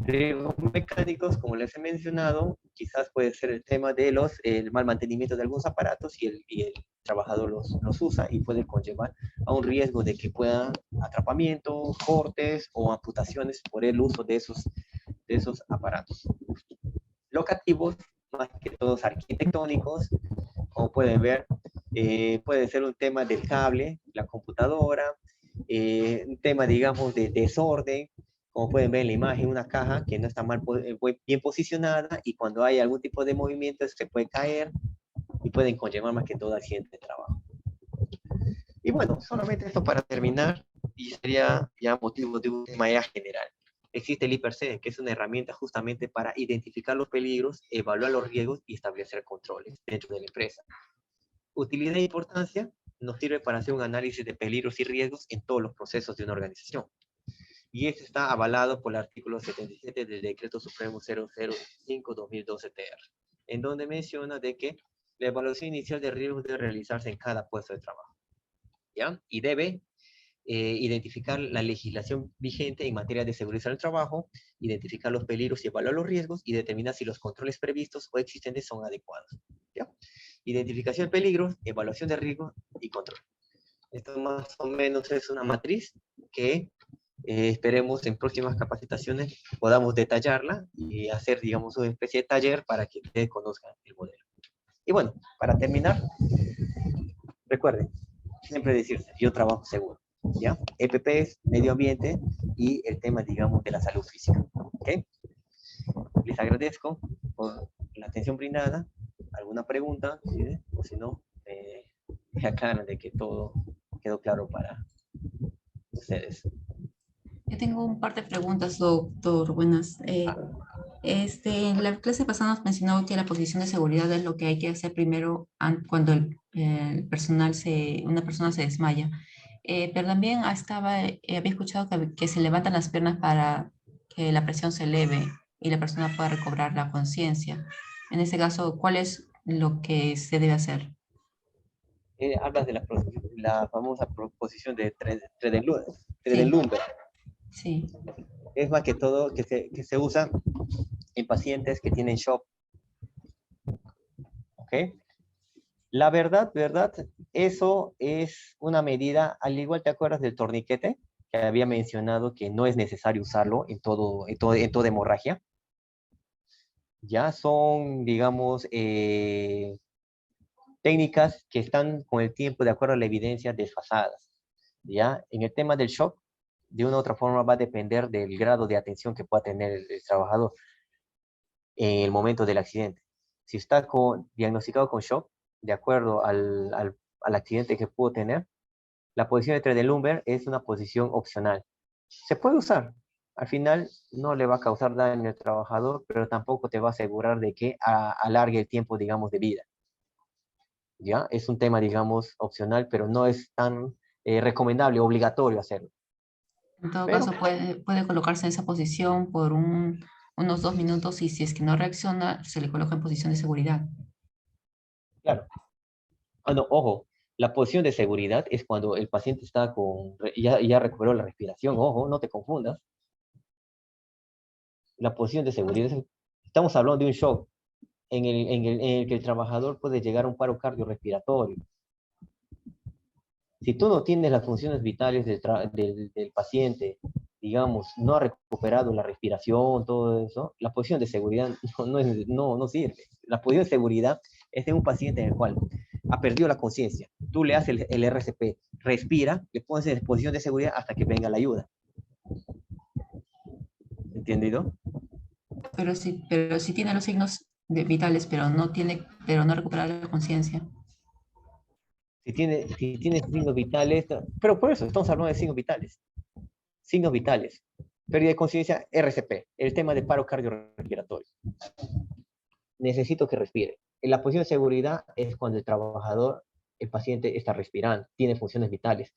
Riesgos mecánicos, como les he mencionado, quizás puede ser el tema de el mal mantenimiento de algunos aparatos y el trabajador los usa y puede conllevar a un riesgo de que puedan atrapamientos, cortes o amputaciones por el uso de esos aparatos. Locativos, más que todos arquitectónicos, como pueden ver, puede ser un tema del cable, la computadora, un tema, digamos, de desorden, como pueden ver en la imagen, una caja que no está bien posicionada y cuando hay algún tipo de movimiento se puede caer y pueden conllevar más que todo accidente de trabajo. Y bueno, solamente esto para terminar y sería ya motivo de un tema ya general. Existe el IPRC, que es una herramienta justamente para identificar los peligros, evaluar los riesgos y establecer controles dentro de la empresa. Utilidad e importancia nos sirve para hacer un análisis de peligros y riesgos en todos los procesos de una organización. Y esto está avalado por el artículo 77 del Decreto Supremo 005/2012-TR, en donde menciona de que la evaluación inicial de riesgos debe realizarse en cada puesto de trabajo, ¿ya? Y debe identificar la legislación vigente en materia de seguridad del trabajo, identificar los peligros y evaluar los riesgos y determinar si los controles previstos o existentes son adecuados, ¿ya? Identificación de peligros, evaluación de riesgos y control. Esto más o menos es una matriz que esperemos en próximas capacitaciones podamos detallarla y hacer, digamos, una especie de taller para que ustedes conozcan el modelo. Y bueno, para terminar, recuerden, siempre decirse, yo trabajo seguro, ¿ya? EPP es medio ambiente y el tema, digamos, de la salud física, ¿ok? Les agradezco por la atención brindada. ¿Alguna pregunta? ¿Sí? O si no, me aclaran de que todo quedó claro para ustedes.
Yo tengo un par de preguntas, doctor. Buenas. En la clase pasada nos mencionó que la posición de seguridad es lo que hay que hacer primero cuando el una persona se desmaya. Pero también había escuchado que se levantan las piernas para que la presión se eleve y la persona pueda recobrar la conciencia. En este caso, ¿cuál es lo que se debe hacer?
Hablas de la famosa posición de
Sí,
Tredelundber.
sí,
Es más que todo que se usa en pacientes que tienen shock. ¿Ok? La verdad, eso es una medida, al igual te acuerdas del torniquete, que había mencionado que no es necesario usarlo en toda hemorragia. Ya son, digamos, técnicas que están con el tiempo, de acuerdo a la evidencia, desfasadas. ¿Ya? En el tema del shock, de una u otra forma va a depender del grado de atención que pueda tener el trabajador en el momento del accidente. Si está diagnosticado con shock, de acuerdo al accidente que pudo tener, La posición de Trendelenburg es una posición opcional. Se puede usar. Al final no le va a causar daño al trabajador, pero tampoco te va a asegurar de que alargue el tiempo, digamos, de vida. ¿Ya? Es un tema, digamos, opcional, pero no es tan recomendable, obligatorio hacerlo.
En todo
Pero,
caso, puede colocarse en esa posición por unos 2 minutos y si es que no reacciona, se le coloca en posición de seguridad.
claro. Ah, no, ojo, la posición de seguridad es cuando el paciente está ya recuperó la respiración, ojo, no te confundas. La posición de seguridad, estamos hablando de un shock en el que el trabajador puede llegar a un paro cardiorrespiratorio. Si tú no tienes las funciones vitales del paciente, digamos, no ha recuperado la respiración, todo eso, la posición de seguridad no sirve. La posición de seguridad es de un paciente en el cual ha perdido la conciencia. Tú le haces el RCP, respira, le pones en posición de seguridad hasta que venga la ayuda. ¿Entendido?
Pero si tiene los signos vitales, pero no recupera la conciencia.
Si tiene signos vitales, pero por eso estamos hablando de signos vitales. Signos vitales. Pérdida de conciencia, RCP, el tema de paro cardiorrespiratorio. Necesito que respire. En la posición de seguridad es cuando el trabajador, el paciente está respirando, tiene funciones vitales.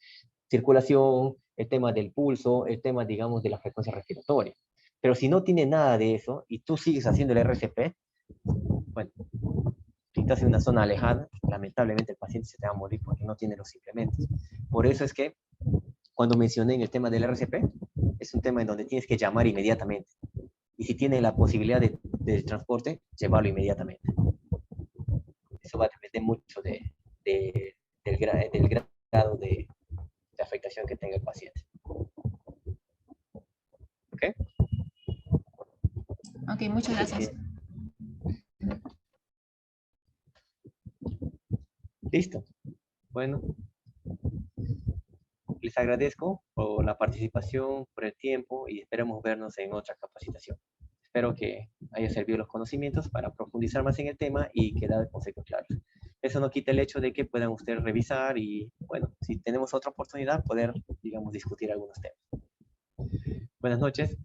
Circulación, el tema del pulso, el tema, digamos, de la frecuencia respiratoria. Pero si no tiene nada de eso y tú sigues haciendo el RCP, bueno, si estás en una zona alejada, lamentablemente el paciente se te va a morir porque no tiene los implementos. Por eso es que cuando mencioné en el tema del RCP, es un tema en donde tienes que llamar inmediatamente. Y si tienes la posibilidad de transporte, llevarlo inmediatamente. Eso va a depender mucho del grado de afectación que tenga el paciente. ¿Ok?
Ok, muchas gracias.
Listo. Bueno, les agradezco por la participación, por el tiempo y esperemos vernos en otra capacitación. Espero que haya servido los conocimientos para profundizar más en el tema y quedar conceptos claros. Eso no quita el hecho de que puedan ustedes revisar y, bueno, si tenemos otra oportunidad, poder, digamos, discutir algunos temas. Buenas noches.